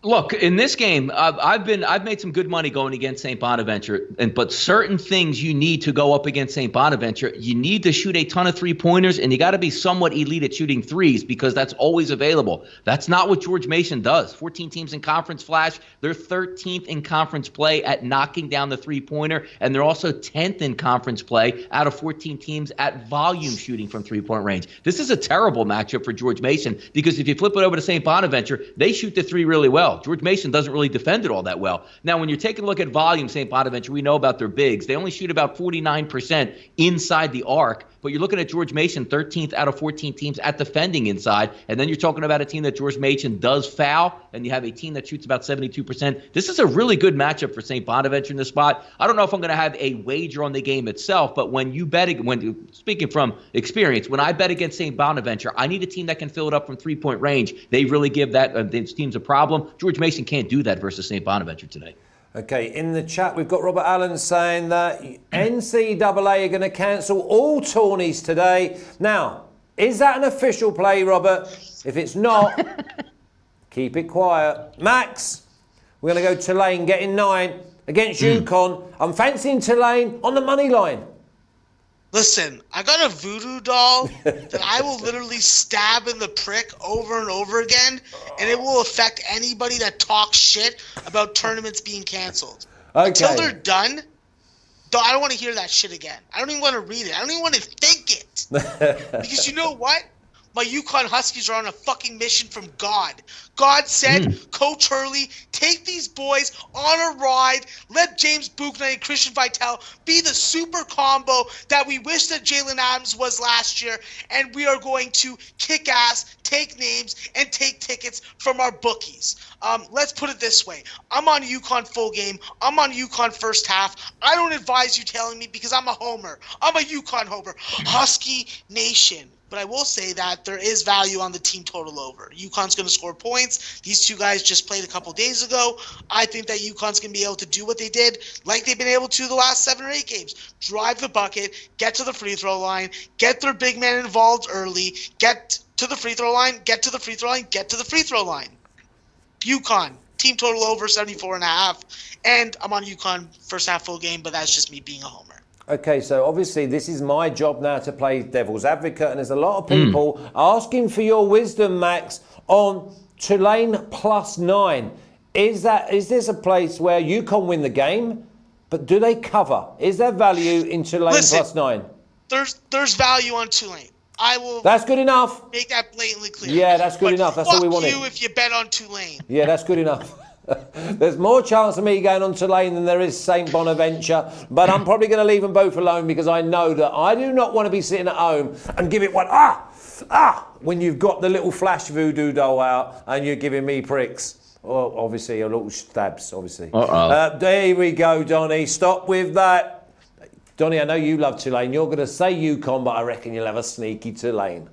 Look, in this game, I've made some good money going against St. Bonaventure, but certain things you need to go up against St. Bonaventure. You need to shoot a ton of three-pointers, and you got to be somewhat elite at shooting threes because that's always available. That's not what George Mason does. 14 teams in conference flash. They're 13th in conference play at knocking down the three-pointer, and they're also 10th in conference play out of 14 teams at volume shooting from three-point range. This is a terrible matchup for George Mason because if you flip it over to St. Bonaventure, they shoot the three really well. George Mason doesn't really defend it all that well. Now, when you're taking a look at volume, St. Bonaventure, we know about their bigs. They only shoot about 49% inside the arc, but you're looking at George Mason, 13th out of 14 teams at defending inside, and then you're talking about a team that George Mason does foul, and you have a team that shoots about 72%. This is a really good matchup for St. Bonaventure in this spot. I don't know if I'm going to have a wager on the game itself, but when you bet, speaking from experience, when I bet against St. Bonaventure, I need a team that can fill it up from three-point range. They really give these teams a problem. George Mason can't do that versus St. Bonaventure today. Okay, in the chat, we've got Robert Allen saying that NCAA are going to cancel all tourneys today. Now, is that an official play, Robert? If it's not, keep it quiet. Max, we're going to go Tulane getting 9 against UConn. I'm fancying Tulane on the money line. Listen, I got a voodoo doll that I will literally stab in the prick over and over again, and it will affect anybody that talks shit about tournaments being canceled. Okay. Until they're done, I don't want to hear that shit again. I don't even want to read it. I don't even want to think it. Because you know what? My UConn Huskies are on a fucking mission from God. God said, Coach Hurley, take these boys on a ride. Let James Buchner and Christian Vitale be the super combo that we wish that Jalen Adams was last year. And we are going to kick ass, take names, and take tickets from our bookies. Let's put it this way. I'm on UConn full game. I'm on UConn first half. I don't advise you telling me because I'm a homer. I'm a UConn homer. Husky Nation. But I will say that there is value on the team total over. UConn's going to score points. These two guys just played a couple days ago. I think that UConn's going to be able to do what they did like they've been able to the last 7 or 8 games. Drive the bucket, get to the free throw line, get their big man involved early, get to the free throw line, get to the free throw line, get to the free throw line. UConn, team total over 74.5. And I'm on UConn first half full game, but that's just me being a homer. Okay, so obviously this is my job now to play devil's advocate, and there's a lot of people asking for your wisdom, Max, on Tulane +9. Is this a place where UConn win the game, but do they cover? Is there value in Tulane +9? There's value on Tulane. I will. That's good enough. Make that blatantly clear. Yeah, that's good enough. That's all we wanted. Fuck you if you bet on Tulane. Yeah, that's good enough. There's more chance of me going on Tulane than there is St. Bonaventure, but I'm probably going to leave them both alone because I know that I do not want to be sitting at home and give it one, when you've got the little flash voodoo doll out and you're giving me pricks. Well, obviously, a little stabs, obviously. There we go, Donnie. Stop with that. Donnie, I know you love Tulane. You're going to say UConn, but I reckon you'll have a sneaky Tulane.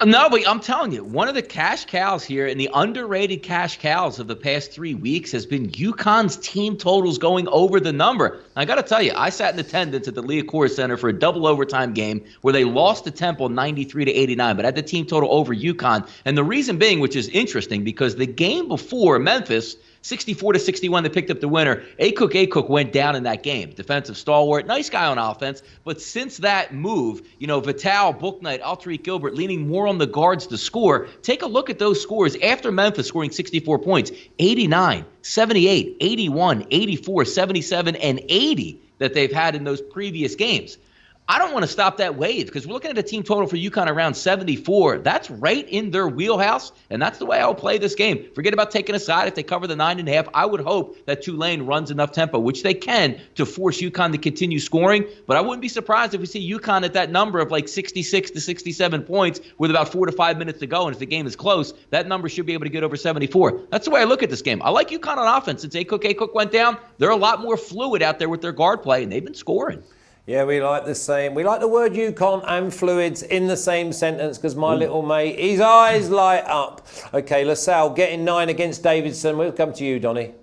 No, but I'm telling you, one of the cash cows here and the underrated cash cows of the past 3 weeks has been UConn's team totals going over the number. I got to tell you, I sat in attendance at the Liacouras Center for a double overtime game where they lost to Temple 93-89, but had the team total over UConn. And the reason being, which is interesting, because the game before Memphis, 64-61, they picked up the winner. Akok went down in that game. Defensive stalwart, nice guy on offense. But since that move, Vitale, Bouknight, Alterique Gilbert leaning more on the guards to score. Take a look at those scores after Memphis scoring 64 points. 89, 78, 81, 84, 77, and 80 that they've had in those previous games. I don't want to stop that wave because we're looking at a team total for UConn around 74. That's right in their wheelhouse, and that's the way I'll play this game. Forget about taking a side. If they cover the 9.5, I would hope that Tulane runs enough tempo, which they can, to force UConn to continue scoring. But I wouldn't be surprised if we see UConn at that number of like 66 to 67 points with about 4 to 5 minutes to go. And if the game is close, that number should be able to get over 74. That's the way I look at this game. I like UConn on offense. Since A-Cook went down, they're a lot more fluid out there with their guard play, and they've been scoring. Yeah, we like the same. We like the word UConn and fluids in the same sentence because my little mate, his eyes light up. Okay, LaSalle getting 9 against Davidson. We'll come to you, Donnie.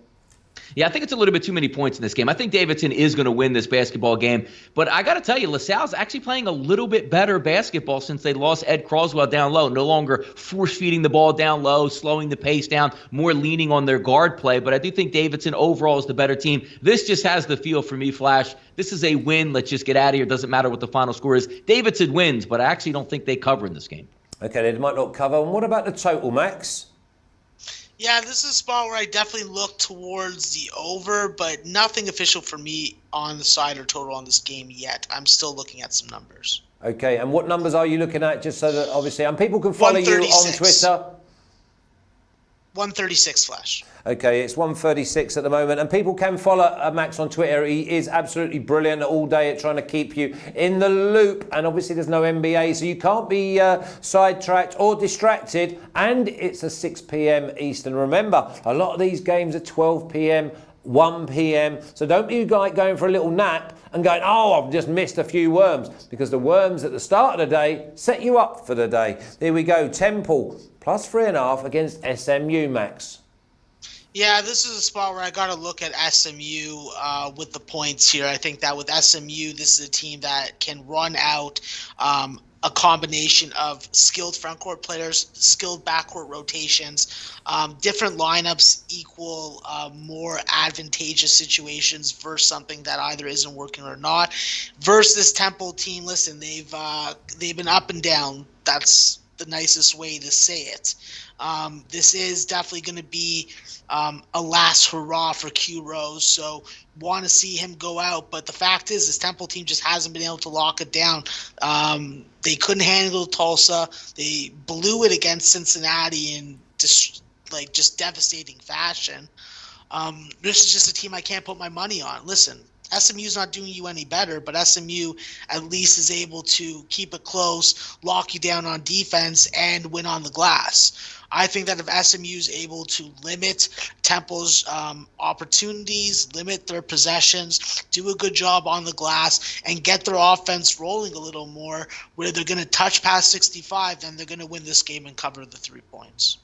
Yeah, I think it's a little bit too many points in this game. I think Davidson is going to win this basketball game. But I got to tell you, LaSalle's actually playing a little bit better basketball since they lost Ed Croswell down low. No longer force-feeding the ball down low, slowing the pace down, more leaning on their guard play. But I do think Davidson overall is the better team. This just has the feel for me, Flash. This is a win. Let's just get out of here. Doesn't matter what the final score is. Davidson wins, but I actually don't think they cover in this game. Okay, they might not cover. And what about the total, Max? Yeah, this is a spot where I definitely look towards the over, but nothing official for me on the side or total on this game yet. I'm still looking at some numbers. Okay, and what numbers are you looking at, just so that obviously, and people can follow you on Twitter? 136, Flash. Okay, it's 136 at the moment, and people can follow Max on Twitter. He is absolutely brilliant all day at trying to keep you in the loop, and obviously there's no NBA, so you can't be sidetracked or distracted, and it's a 6 p.m. Eastern. Remember, a lot of these games are 12 p.m., 1 p.m, so don't be like going for a little nap and going, oh, I've just missed a few worms, because the worms at the start of the day set you up for the day. Here we go, Temple plus 3.5 against SMU, Max. Yeah, this is a spot where I got to look at SMU with the points here. I think that with SMU, this is a team that can run out a combination of skilled frontcourt players, skilled backcourt rotations, different lineups equal more advantageous situations versus something that either isn't working or not. Versus this Temple team, listen, they've been up and down. That's the nicest way to say it. This is definitely going to be a last hurrah for Q Rose, so want to see him go out. But the fact is, this Temple team just hasn't been able to lock it down. They couldn't handle Tulsa. They blew it against Cincinnati in just devastating fashion. This is just a team I can't put my money on. Listen, SMU's not doing you any better, but SMU at least is able to keep it close, lock you down on defense, and win on the glass. I think that if SMU is able to limit Temple's opportunities, limit their possessions, do a good job on the glass, and get their offense rolling a little more, where they're going to touch past 65, then they're going to win this game and cover the 3 points.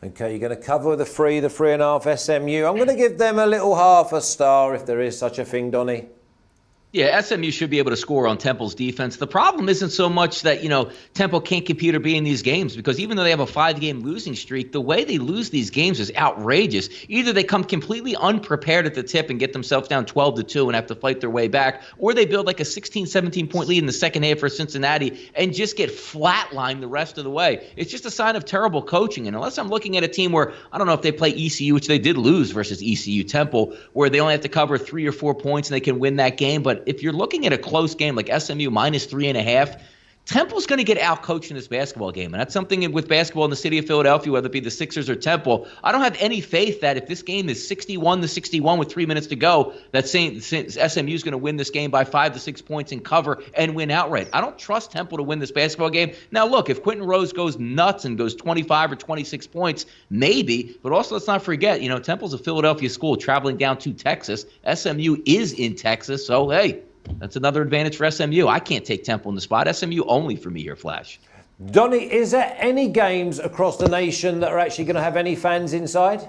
Okay, you're going to cover the 3.5 SMU. I'm going to give them a little half a star, if there is such a thing, Donnie. Yeah, SMU should be able to score on Temple's defense. The problem isn't so much that, Temple can't compete or be in these games, because even though they have a 5-game losing streak, the way they lose these games is outrageous. Either they come completely unprepared at the tip and get themselves down 12-2 and have to fight their way back, or they build like a 16, 17-point lead in the second half for Cincinnati and just get flatlined the rest of the way. It's just a sign of terrible coaching. And unless I'm looking at a team where, I don't know if they play ECU, which they did lose versus ECU Temple, where they only have to cover 3 or 4 points and they can win that game. But if you're looking at a close game like SMU minus 3.5, Temple's going to get outcoached in this basketball game. And that's something with basketball in the city of Philadelphia, whether it be the Sixers or Temple. I don't have any faith that if this game is 61-61 with 3 minutes to go, that SMU is going to win this game by 5 to 6 points and cover and win outright. I don't trust Temple to win this basketball game. Now, look, if Quentin Rose goes nuts and goes 25 or 26 points, maybe. But also, let's not forget, Temple's a Philadelphia school traveling down to Texas. SMU is in Texas, so hey, that's another advantage for SMU. I can't take Temple in the spot. SMU only for me here, Flash. Donnie, is there any games across the nation that are actually going to have any fans inside?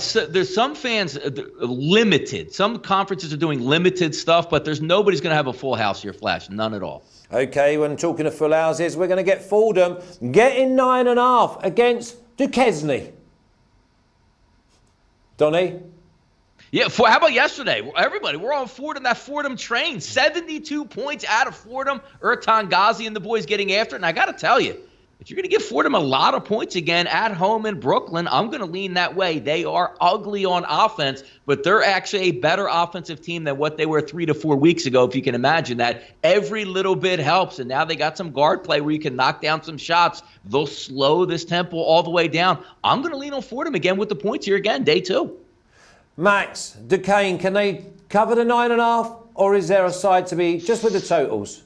So there's some fans limited. Some conferences are doing limited stuff, but nobody's going to have a full house here, Flash. None at all. Okay, when talking of full houses, we're going to get Fordham getting 9.5 against Duquesne. Donnie? Yeah, how about yesterday? Everybody, we're on Fordham, that Fordham train. 72 points out of Fordham. Ertan Ghazi and the boys getting after it. And I got to tell you, If you're going to give Fordham a lot of points again at home in Brooklyn, I'm going to lean that way. They are ugly on offense, but they're actually a better offensive team than what they were 3 to 4 weeks ago, if you can imagine that. Every little bit helps, and now they got some guard play where you can knock down some shots. They'll slow this tempo all the way down. I'm going to lean on Fordham again with the points here again, day 2. Max, Duquesne, can they cover the 9.5, or is there a side to be just with the totals?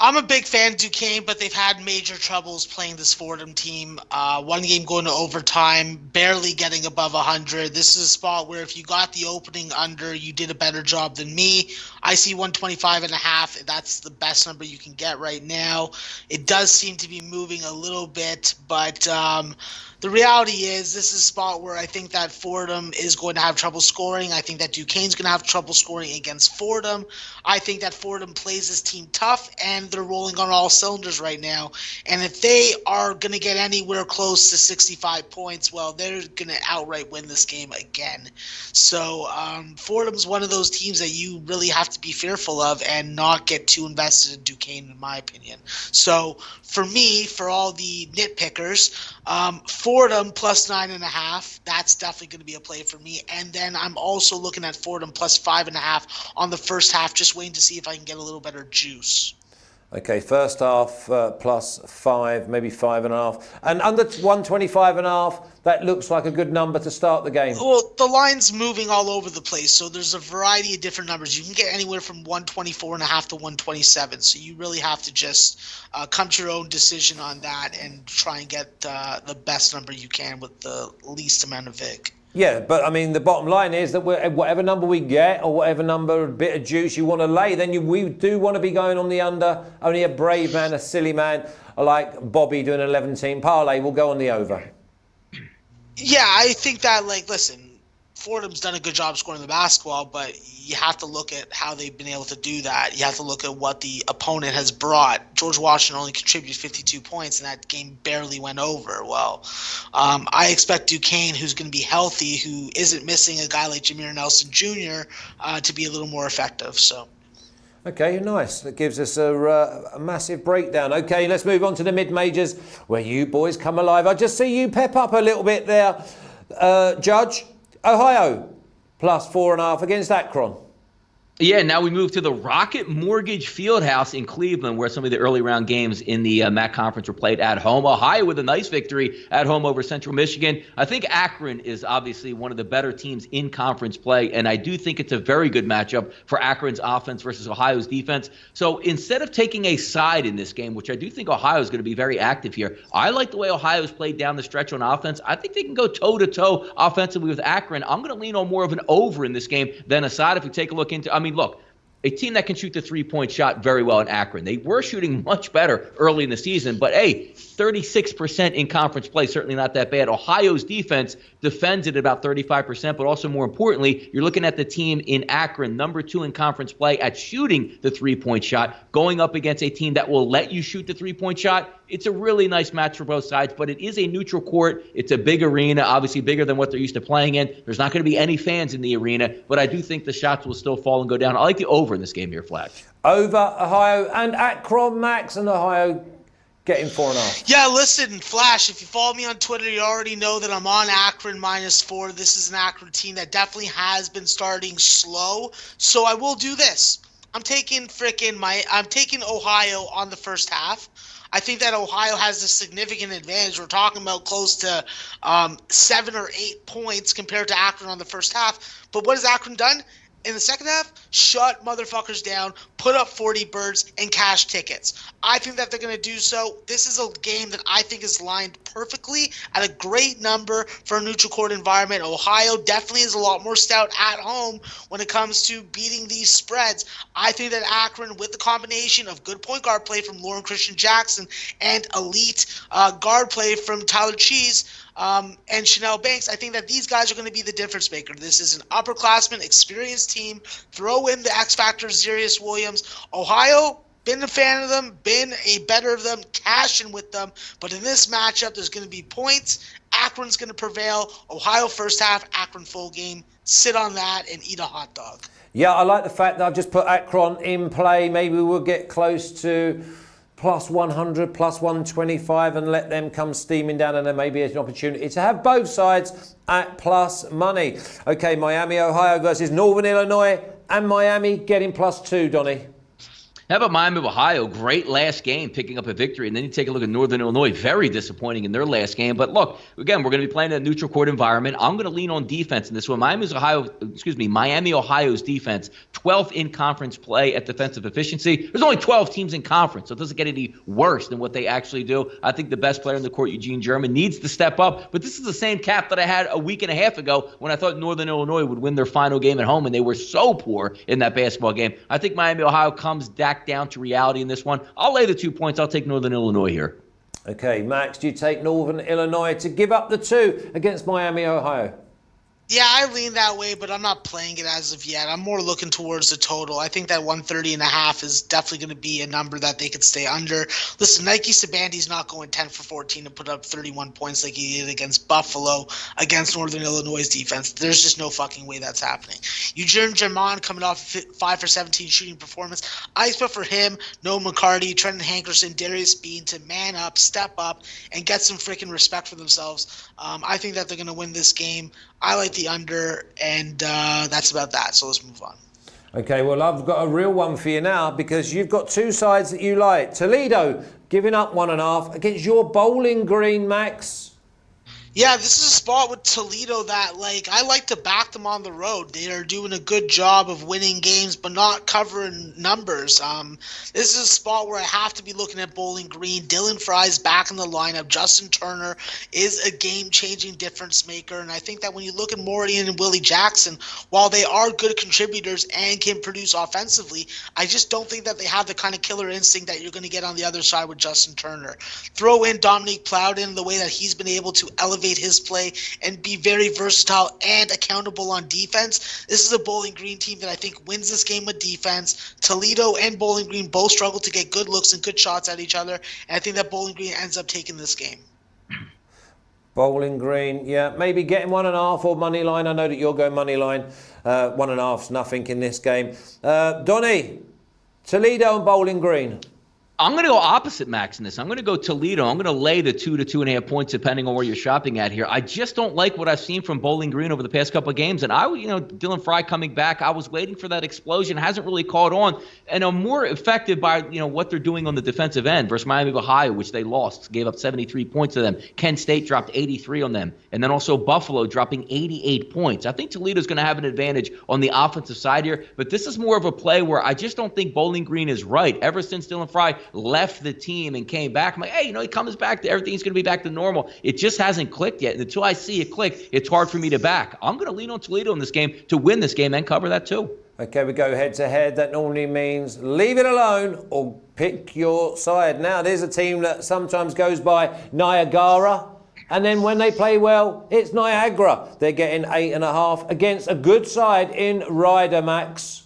I'm a big fan of Duquesne, but they've had major troubles playing this Fordham team. One game going to overtime, barely getting above 100. This is a spot where if you got the opening under, you did a better job than me. I see 125.5. That's the best number you can get right now. It does seem to be moving a little bit, but the reality is this is a spot where I think that Fordham is going to have trouble scoring. I think that Duquesne's going to have trouble scoring against Fordham. I think that Fordham plays this team tough, and they're rolling on all cylinders right now. And if they are going to get anywhere close to 65 points, well, they're going to outright win this game again. So Fordham's one of those teams that you really have to be fearful of and not get too invested in Duquesne, in my opinion. So for me, for all the nitpickers, Fordham plus 9.5, that's definitely going to be a play for me. And then I'm also looking at Fordham plus 5.5 on the first half, just waiting to see if I can get a little better juice. Okay, first half plus 5, maybe 5.5. And under 125.5, that looks like a good number to start the game. Well, the line's moving all over the place, so there's a variety of different numbers. You can get anywhere from 124.5 to 127, so you really have to just come to your own decision on that and try and get the best number you can with the least amount of vig. Yeah, but I mean, the bottom line is that whatever number we get or whatever number, bit of juice you want to lay, then we do want to be going on the under. Only a brave man, a silly man, like Bobby doing an 11-team parlay will go on the over. Yeah, I think that, listen, Fordham's done a good job scoring the basketball, but you have to look at how they've been able to do that. You have to look at what the opponent has brought. George Washington only contributed 52 points, and that game barely went over. Well, I expect Duquesne, who's going to be healthy, who isn't missing a guy like Jameer Nelson Jr., to be a little more effective. So. Okay, nice. That gives us a massive breakdown. Okay, let's move on to the mid-majors, where you boys come alive. I just see you pep up a little bit there, Judge. Ohio, plus 4.5 against Akron. Yeah, now we move to the Rocket Mortgage Fieldhouse in Cleveland, where some of the early round games in the MAC conference were played at home. Ohio with a nice victory at home over Central Michigan. I think Akron is obviously one of the better teams in conference play, and I do think it's a very good matchup for Akron's offense versus Ohio's defense. So instead of taking a side in this game, which I do think Ohio is going to be very active here, I like the way Ohio's played down the stretch on offense. I think they can go toe-to-toe offensively with Akron. I'm going to lean on more of an over in this game than a side if we take a look into look, a team that can shoot the three-point shot very well in Akron. They were shooting much better early in the season, but 36% in conference play, certainly not that bad. Ohio's defense defends it about 35%, but also more importantly, you're looking at the team in Akron, number 2 in conference play at shooting the three-point shot, going up against a team that will let you shoot the three-point shot. It's a really nice match for both sides, but it is a neutral court. It's a big arena, obviously bigger than what they're used to playing in. There's not going to be any fans in the arena, but I do think the shots will still fall and go down. I like the over in this game here, Flash. Over Ohio and Akron, Max, and Ohio getting 4.5. Yeah, listen, Flash, if you follow me on Twitter, you already know that I'm on Akron -4. This is an Akron team that definitely has been starting slow, so I will do this. I'm taking Ohio on the first half. I think that Ohio has a significant advantage. We're talking about close to 7 or 8 points compared to Akron on the first half. But what has Akron done? In the second half, shut motherfuckers down, put up 40 birds, and cash tickets. I think that they're going to do so. This is a game that I think is lined perfectly at a great number for a neutral court environment. Ohio definitely is a lot more stout at home when it comes to beating these spreads. I think that Akron, with the combination of good point guard play from Lauren Christian Jackson and elite guard play from Tyler Cheese, and Chanel Banks, I think that these guys are going to be the difference maker. This is an upperclassman, experienced team. Throw in the X Factor, Zarius Williams. Ohio, been a fan of them, been a better of them, cashing with them. But in this matchup, there's going to be points. Akron's going to prevail. Ohio first half, Akron full game. Sit on that and eat a hot dog. Yeah, I like the fact that I've just put Akron in play. Maybe we'll get close to plus 100, plus 125, and let them come steaming down, and there may be an opportunity to have both sides at plus money. Okay, Miami, Ohio versus Northern Illinois, and Miami getting +2, Donnie. How about Miami of Ohio? Great last game, picking up a victory. And then you take a look at Northern Illinois, very disappointing in their last game. But look, again, we're going to be playing in a neutral court environment. I'm going to lean on defense in this one. Miami, Ohio's defense, 12th in conference play at defensive efficiency. There's only 12 teams in conference, so it doesn't get any worse than what they actually do. I think the best player in the court, Eugene German, needs to step up. But this is the same cap that I had a week and a half ago when I thought Northern Illinois would win their final game at home, and they were so poor in that basketball game. I think Miami, Ohio comes back down to reality in this one. I'll lay the 2 points. I'll take Northern Illinois here. Okay, Max, do you take Northern Illinois to give up the 2 against Miami, Ohio? Yeah, I lean that way, but I'm not playing it as of yet. I'm more looking towards the total. I think that 130.5 is definitely going to be a number that they could stay under. Listen, Nike Sabandi's not going 10 for 14 to put up 31 points like he did against Buffalo, against Northern Illinois' defense. There's just no fucking way that's happening. Eugene German coming off 5 for 17 shooting performance. I expect for him, Noah McCarty, Trenton Hankerson, Darius Bean to man up, step up, and get some freaking respect for themselves. I think that they're going to win this game. I like the under, and that's about that. So let's move on. Okay, well, I've got a real one for you now because you've got 2 sides that you like. Toledo giving up 1.5 against your Bowling Green, Max. Yeah, this is a spot with Toledo that, I like to back them on the road. They are doing a good job of winning games, but not covering numbers. This is a spot where I have to be looking at Bowling Green. Dylan Fry's back in the lineup. Justin Turner is a game-changing difference maker, and I think that when you look at Morty and Willie Jackson, while they are good contributors and can produce offensively, I just don't think that they have the kind of killer instinct that you're going to get on the other side with Justin Turner. Throw in Dominique Plowden, the way that he's been able to elevate his play and be very versatile and accountable on defense. This is a Bowling Green team that I think wins this game with defense. Toledo and Bowling Green both struggle to get good looks and good shots at each other, and I think that Bowling Green ends up taking this game. Bowling Green, yeah, maybe getting 1.5 or money line. I know that you're going money line. 1.5's nothing in this game. Donnie, Toledo and Bowling Green. I'm going to go opposite, Max, in this. I'm going to go Toledo. I'm going to lay the 2 to 2.5 points depending on where you're shopping at here. I just don't like what I've seen from Bowling Green over the past couple of games. And Dylan Fry coming back, I was waiting for that explosion. Hasn't really caught on. And I'm more affected by, what they're doing on the defensive end versus Miami of Ohio, which they lost, gave up 73 points to them. Kent State dropped 83 on them. And then also Buffalo dropping 88 points. I think Toledo's going to have an advantage on the offensive side here. But this is more of a play where I just don't think Bowling Green is right. Ever since Dylan Fry left the team and came back, I'm like, hey, he comes back to everything's going to be back to normal. It just hasn't clicked yet. And until I see it click, it's hard for me to back. I'm going to lean on Toledo in this game to win this game and cover that too. Okay, we go head to head. That normally means leave it alone or pick your side. Now, there's a team that sometimes goes by Niagara, and then when they play well, it's Niagara. They're getting 8.5 against a good side in Ryder, Max.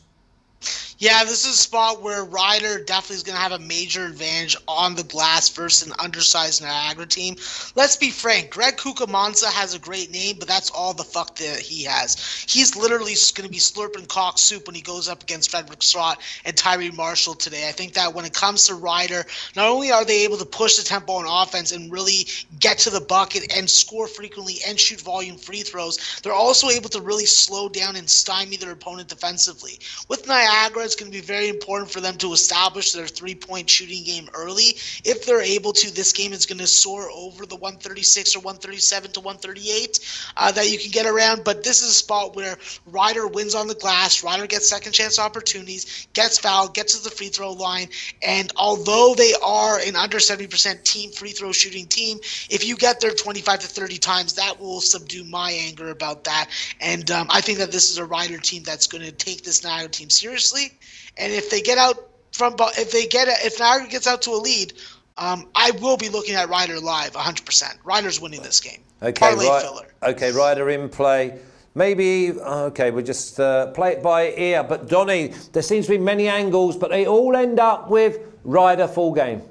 Yeah, this is a spot where Ryder definitely is going to have a major advantage on the glass versus an undersized Niagara team. Let's be frank, Greg Cucamonza has a great name, but that's all the fuck that he has. He's literally going to be slurping cock soup when he goes up against Frederick Strott and Tyree Marshall today. I think that when it comes to Ryder, not only are they able to push the tempo on offense and really get to the bucket and score frequently and shoot volume free throws, they're also able to really slow down and stymie their opponent defensively. With Niagara, it's going to be very important for them to establish their three-point shooting game early. If they're able to, this game is going to soar over the 136 or 137 to 138 that you can get around. But this is a spot where Ryder wins on the glass. Ryder gets second chance opportunities, gets fouled, gets to the free throw line. And although they are an under 70% team free throw shooting team, if you get there 25 to 30 times, that will subdue my anger about that. And I think that this is a Ryder team that's going to take this Niagara team seriously. And if they get out if Niagara gets out to a lead, I will be looking at Ryder live 100%. Ryder's winning this game. Okay, Ryder in play. Maybe, we'll just play it by ear. But Donnie, there seems to be many angles, but they all end up with Ryder full game.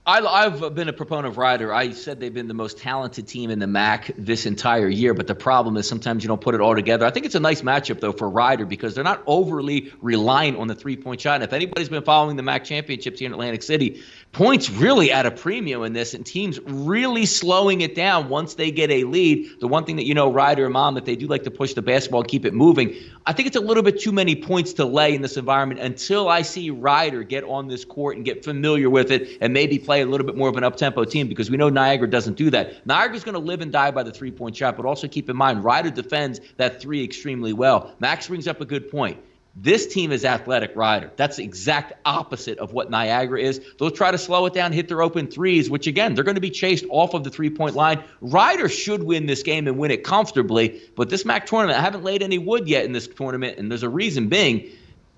I've been a proponent of Rider. I said they've been the most talented team in the MAC this entire year, but the problem is sometimes you don't put it all together. I think it's a nice matchup, though, for Rider because they're not overly reliant on the three-point shot. And if anybody's been following the MAC championships here in Atlantic City, points really at a premium in this, and teams really slowing it down once they get a lead. The one thing that Rider and Monmouth, they do like to push the basketball, keep it moving. I think it's a little bit too many points to lay in this environment until I see Rider get on this court and get familiar with it and maybe play a little bit more of an up-tempo team because we know Niagara doesn't do that. Niagara's going to live and die by the three-point shot, but also keep in mind, Rider defends that three extremely well. Max brings up a good point. This team is athletic, Rider. That's the exact opposite of what Niagara is. They'll try to slow it down, hit their open threes, which, again, they're going to be chased off of the three-point line. Rider should win this game and win it comfortably, but this MAC tournament, I haven't laid any wood yet in this tournament, and there's a reason being.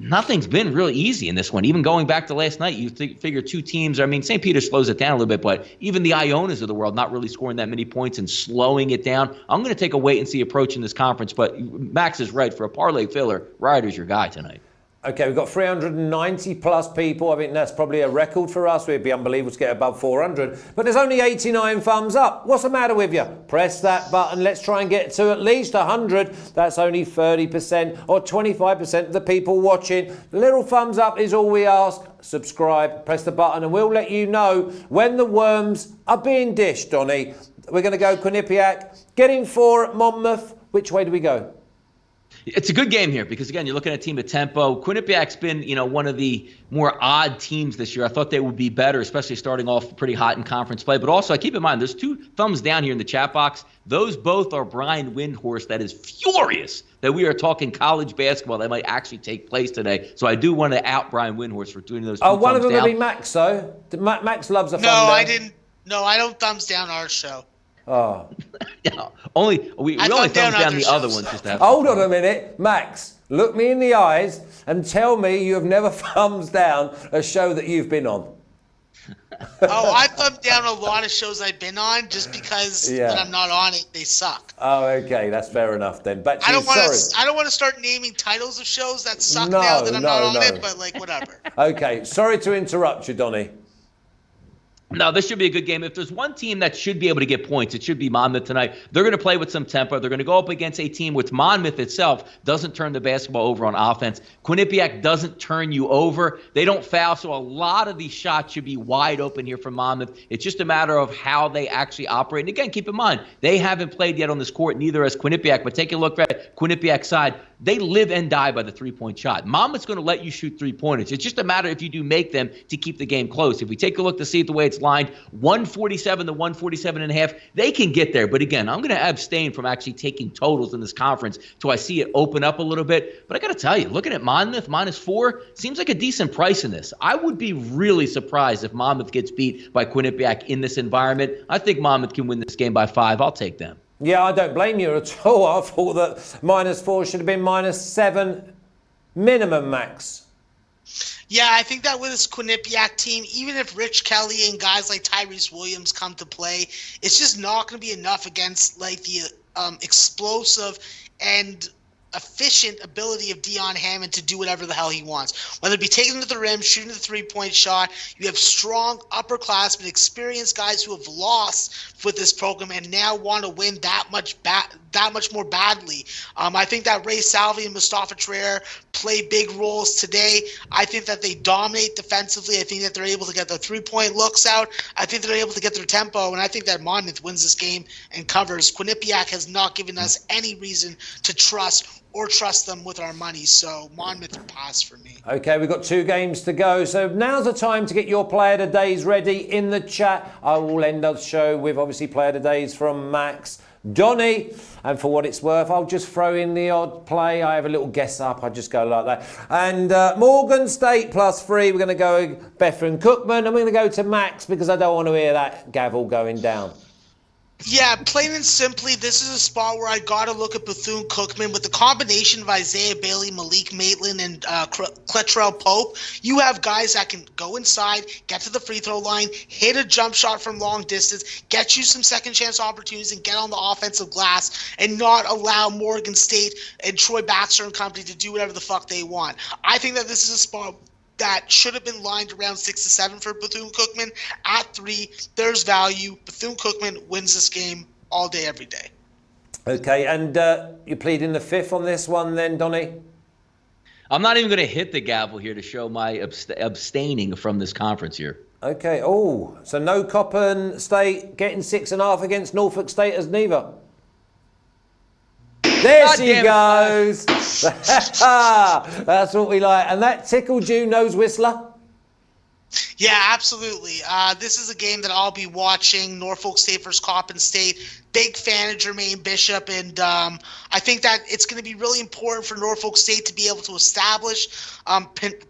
Nothing's been really easy in this one. Even going back to last night, you figure two teams. I mean, St. Peter slows it down a little bit, but even the Ionas of the world not really scoring that many points and slowing it down. I'm going to take a wait-and-see approach in this conference, but Max is right. For a parlay filler, Rider's your guy tonight. Okay, we've got 390 plus people. I think that's probably a record for us. It'd be unbelievable to get above 400. But there's only 89 thumbs up. What's the matter with you? Press that button. Let's try and get to at least 100. That's only 30% or 25% of the people watching. Little thumbs up is all we ask. Subscribe, press the button, and we'll let you know when the worms are being dished, Donnie. We're going to go Quinnipiac. Getting 4 at Monmouth. Which way do we go? It's a good game here because, again, you're looking at a team at tempo. Quinnipiac's been, one of the more odd teams this year. I thought they would be better, especially starting off pretty hot in conference play. But also, I keep in mind, there's 2 thumbs down here in the chat box. Those both are Brian Windhorst that is furious that we are talking college basketball that might actually take place today. So I do want to out Brian Windhorst for doing those 2 thumbs down. One of them will be Max, though. Max loves a thumb down. No, I didn't. No, I don't thumbs down our show. Oh. Yeah, we only thumbs down the other ones just to have Hold on a minute. Max, look me in the eyes and tell me you have never thumbs down a show that you've been on. Oh, I thumbed down a lot of shows I've been on just because when I'm not on it, they suck. Oh, okay, that's fair enough then. But I don't want to start naming titles of shows that suck now that I'm not on it, but whatever. Okay, sorry to interrupt you, Donnie. No, this should be a good game. If there's one team that should be able to get points, it should be Monmouth tonight. They're going to play with some tempo. They're going to go up against a team which Monmouth itself doesn't turn the basketball over on offense. Quinnipiac doesn't turn you over. They don't foul, so a lot of these shots should be wide open here for Monmouth. It's just a matter of how they actually operate. And again, keep in mind, they haven't played yet on this court, neither has Quinnipiac. But take a look at Quinnipiac's side. They live and die by the three-point shot. Monmouth's going to let you shoot three-pointers. It's just a matter if you do make them to keep the game close. If we take a look to see the way it's lined, 147 to 147.5, they can get there. But again, I'm going to abstain from actually taking totals in this conference till I see it open up a little bit. But I got to tell you, looking at Monmouth, -4, seems like a decent price in this. I would be really surprised if Monmouth gets beat by Quinnipiac in this environment. I think Monmouth can win this game by 5. I'll take them. Yeah, I don't blame you at all. I thought that -4 should have been -7 minimum, Max. Yeah, I think that with this Quinnipiac team, even if Rich Kelly and guys like Tyrese Williams come to play, it's just not going to be enough against the explosive and efficient ability of Dion Hammond to do whatever the hell he wants. Whether it be taking it to the rim, shooting the three-point shot, you have strong upperclassmen, experienced guys who have lost with this program and now want to win that much more badly. I think that Ray Salvi and Mustafa Traore play big roles today. I think that they dominate defensively. I think that they're able to get their three-point looks out. I think they're able to get their tempo, and I think that Monmouth wins this game and covers. Quinnipiac has not given us any reason to trust them with our money, so Monmouth pass for me. Okay, we've got 2 games to go, so now's the time to get your player of the days ready in the chat. I will end the show with obviously player of the days from Max, Donnie, and for what it's worth, I'll just throw in the odd play. I have a little guess up. I just go like that. And Morgan State +3. We're going to go Bethune Cookman, and we're going to go to Max because I don't want to hear that gavel going down. Yeah, plain and simply, this is a spot where I got to look at Bethune-Cookman. With the combination of Isaiah Bailey, Malik Maitland, and Clettrell Pope, you have guys that can go inside, get to the free throw line, hit a jump shot from long distance, get you some second chance opportunities, and get on the offensive glass, and not allow Morgan State and Troy Baxter and company to do whatever the fuck they want. I think that this is a spot that should have been lined around 6 to 7 for Bethune-Cookman. At 3, there's value. Bethune-Cookman wins this game all day, every day. Okay, and you're pleading the fifth on this one then, Donnie? I'm not even going to hit the gavel here to show my abstaining from this conference here. Okay, so no Coppin State getting 6.5 against Norfolk State as neither. There God she goes. That's what we like. And that tickled you, Nose Whistler? Yeah, absolutely. This is a game that I'll be watching, Norfolk State versus Coppin State. Big fan of Jermaine Bishop, and I think that it's going to be really important for Norfolk State to be able to establish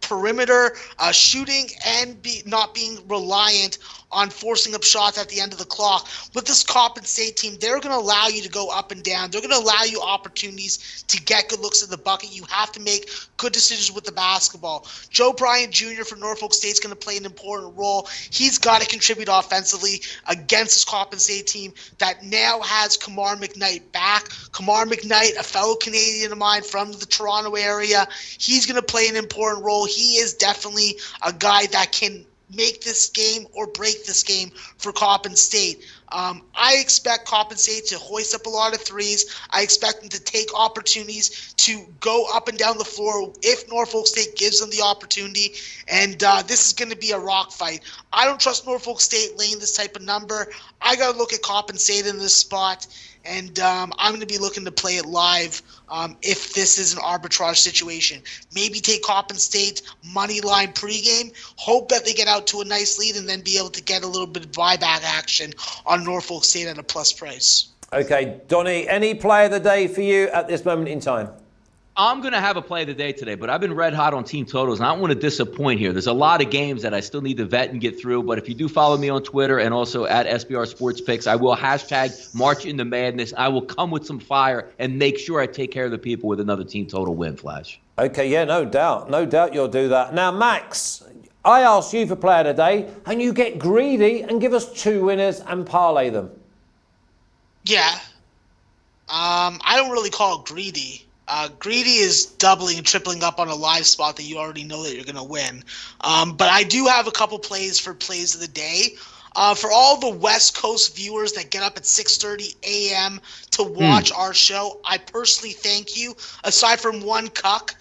perimeter shooting and not being reliant on forcing up shots at the end of the clock. With this Coppin State team, they're going to allow you to go up and down. They're going to allow you opportunities to get good looks at the bucket. You have to make good decisions with the basketball. Joe Bryant Jr. for Norfolk State is going to play an important role. He's got to contribute offensively against this Coppin State team that now has Kamar McKnight back. Kamar McKnight, a fellow Canadian of mine from the Toronto area, he's going to play an important role. He is definitely a guy that can make this game or break this game for Coppin State. I expect Coppin State to hoist up a lot of threes. I expect them to take opportunities to go up and down the floor if Norfolk State gives them the opportunity. And this is going to be a rock fight. I don't trust Norfolk State laying this type of number. I got to look at Coppin State in this spot. And I'm going to be looking to play it live if this is an arbitrage situation. Maybe take Coppin State money line pregame, hope that they get out to a nice lead, and then be able to get a little bit of buyback action on Norfolk State at a plus price. Okay, Donnie, any play of the day for you at this moment in time? I'm going to have a play of the day today, but I've been red hot on team totals, and I don't want to disappoint here. There's a lot of games that I still need to vet and get through, but if you do follow me on Twitter and also at SBR Sports Picks, I will hashtag March into Madness. I will come with some fire and make sure I take care of the people with another team total win, Flash. Okay, yeah, no doubt. No doubt you'll do that. Now, Max, I asked you for play of the day, and you get greedy and give us 2 winners and parlay them. Yeah. I don't really call it greedy. Greedy is doubling and tripling up on a live spot that you already know that you're going to win. But I do have a couple plays for plays of the day. For all the West Coast viewers that get up at 6:30 a.m. to watch our show, I personally thank you. Aside from one cuck,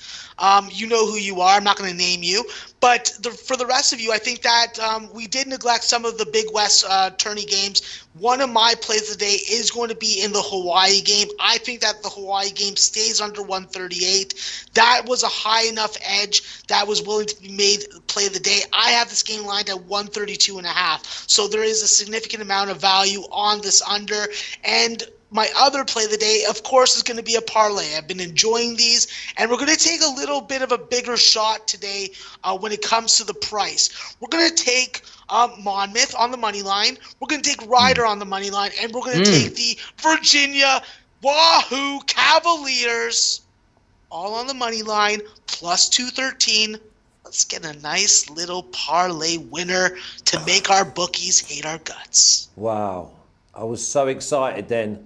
you know who you are. I'm not going to name you. But for the rest of you, I think that we did neglect some of the Big West tourney games. One of my plays of the day is going to be in the Hawaii game. I think that the Hawaii game stays under 138. That was a high enough edge that was willing to be made play of the day. I have this game lined at 132.5. So there is a significant amount of value on this under. And my other play of the day, of course, is going to be a parlay. I've been enjoying these, and we're going to take a little bit of a bigger shot today when it comes to the price. We're going to take Monmouth on the money line. We're going to take Ryder on the money line, and we're going to take the Virginia Wahoo Cavaliers all on the money line, plus 213. Let's get a nice little parlay winner to make our bookies hate our guts. Wow. I was so excited then.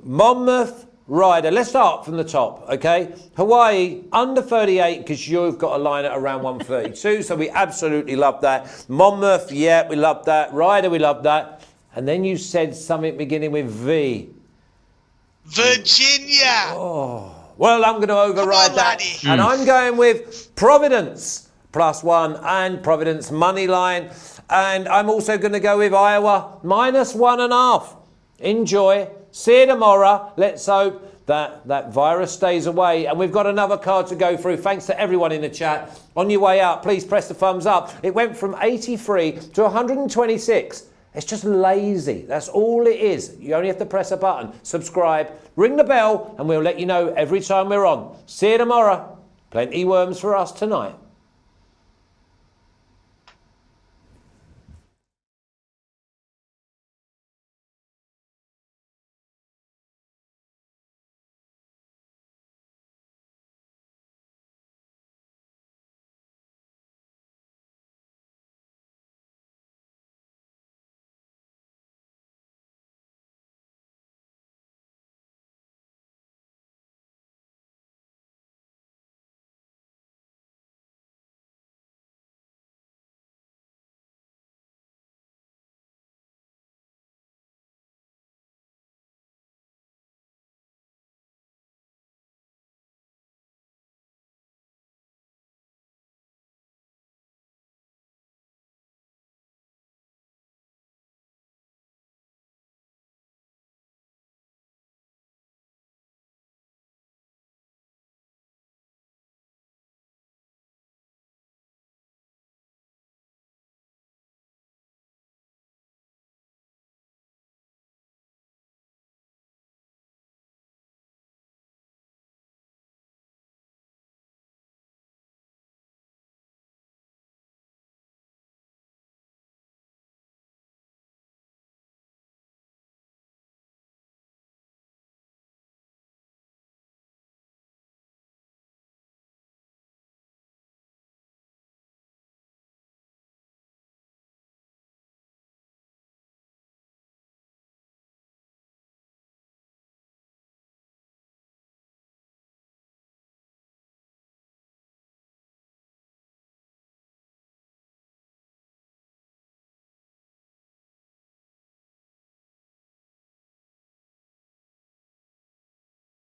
Monmouth, Ryder. Let's start from the top, okay? Hawaii, under 38, because you've got a line at around 132, so we absolutely love that. Monmouth, yeah, we love that. Ryder, we love that. And then you said something beginning with V. Virginia. Oh. Well, I'm going to override that. Laddie. And I'm going with Providence, +1, and Providence money line. And I'm also going to go with Iowa, -1.5. Enjoy. See you tomorrow. Let's hope that virus stays away. And we've got another card to go through. Thanks to everyone in the chat. On your way out, please press the thumbs up. It went from 83 to 126. It's just lazy. That's all it is. You only have to press a button, subscribe, ring the bell, and we'll let you know every time we're on. See you tomorrow. Plenty worms for us tonight.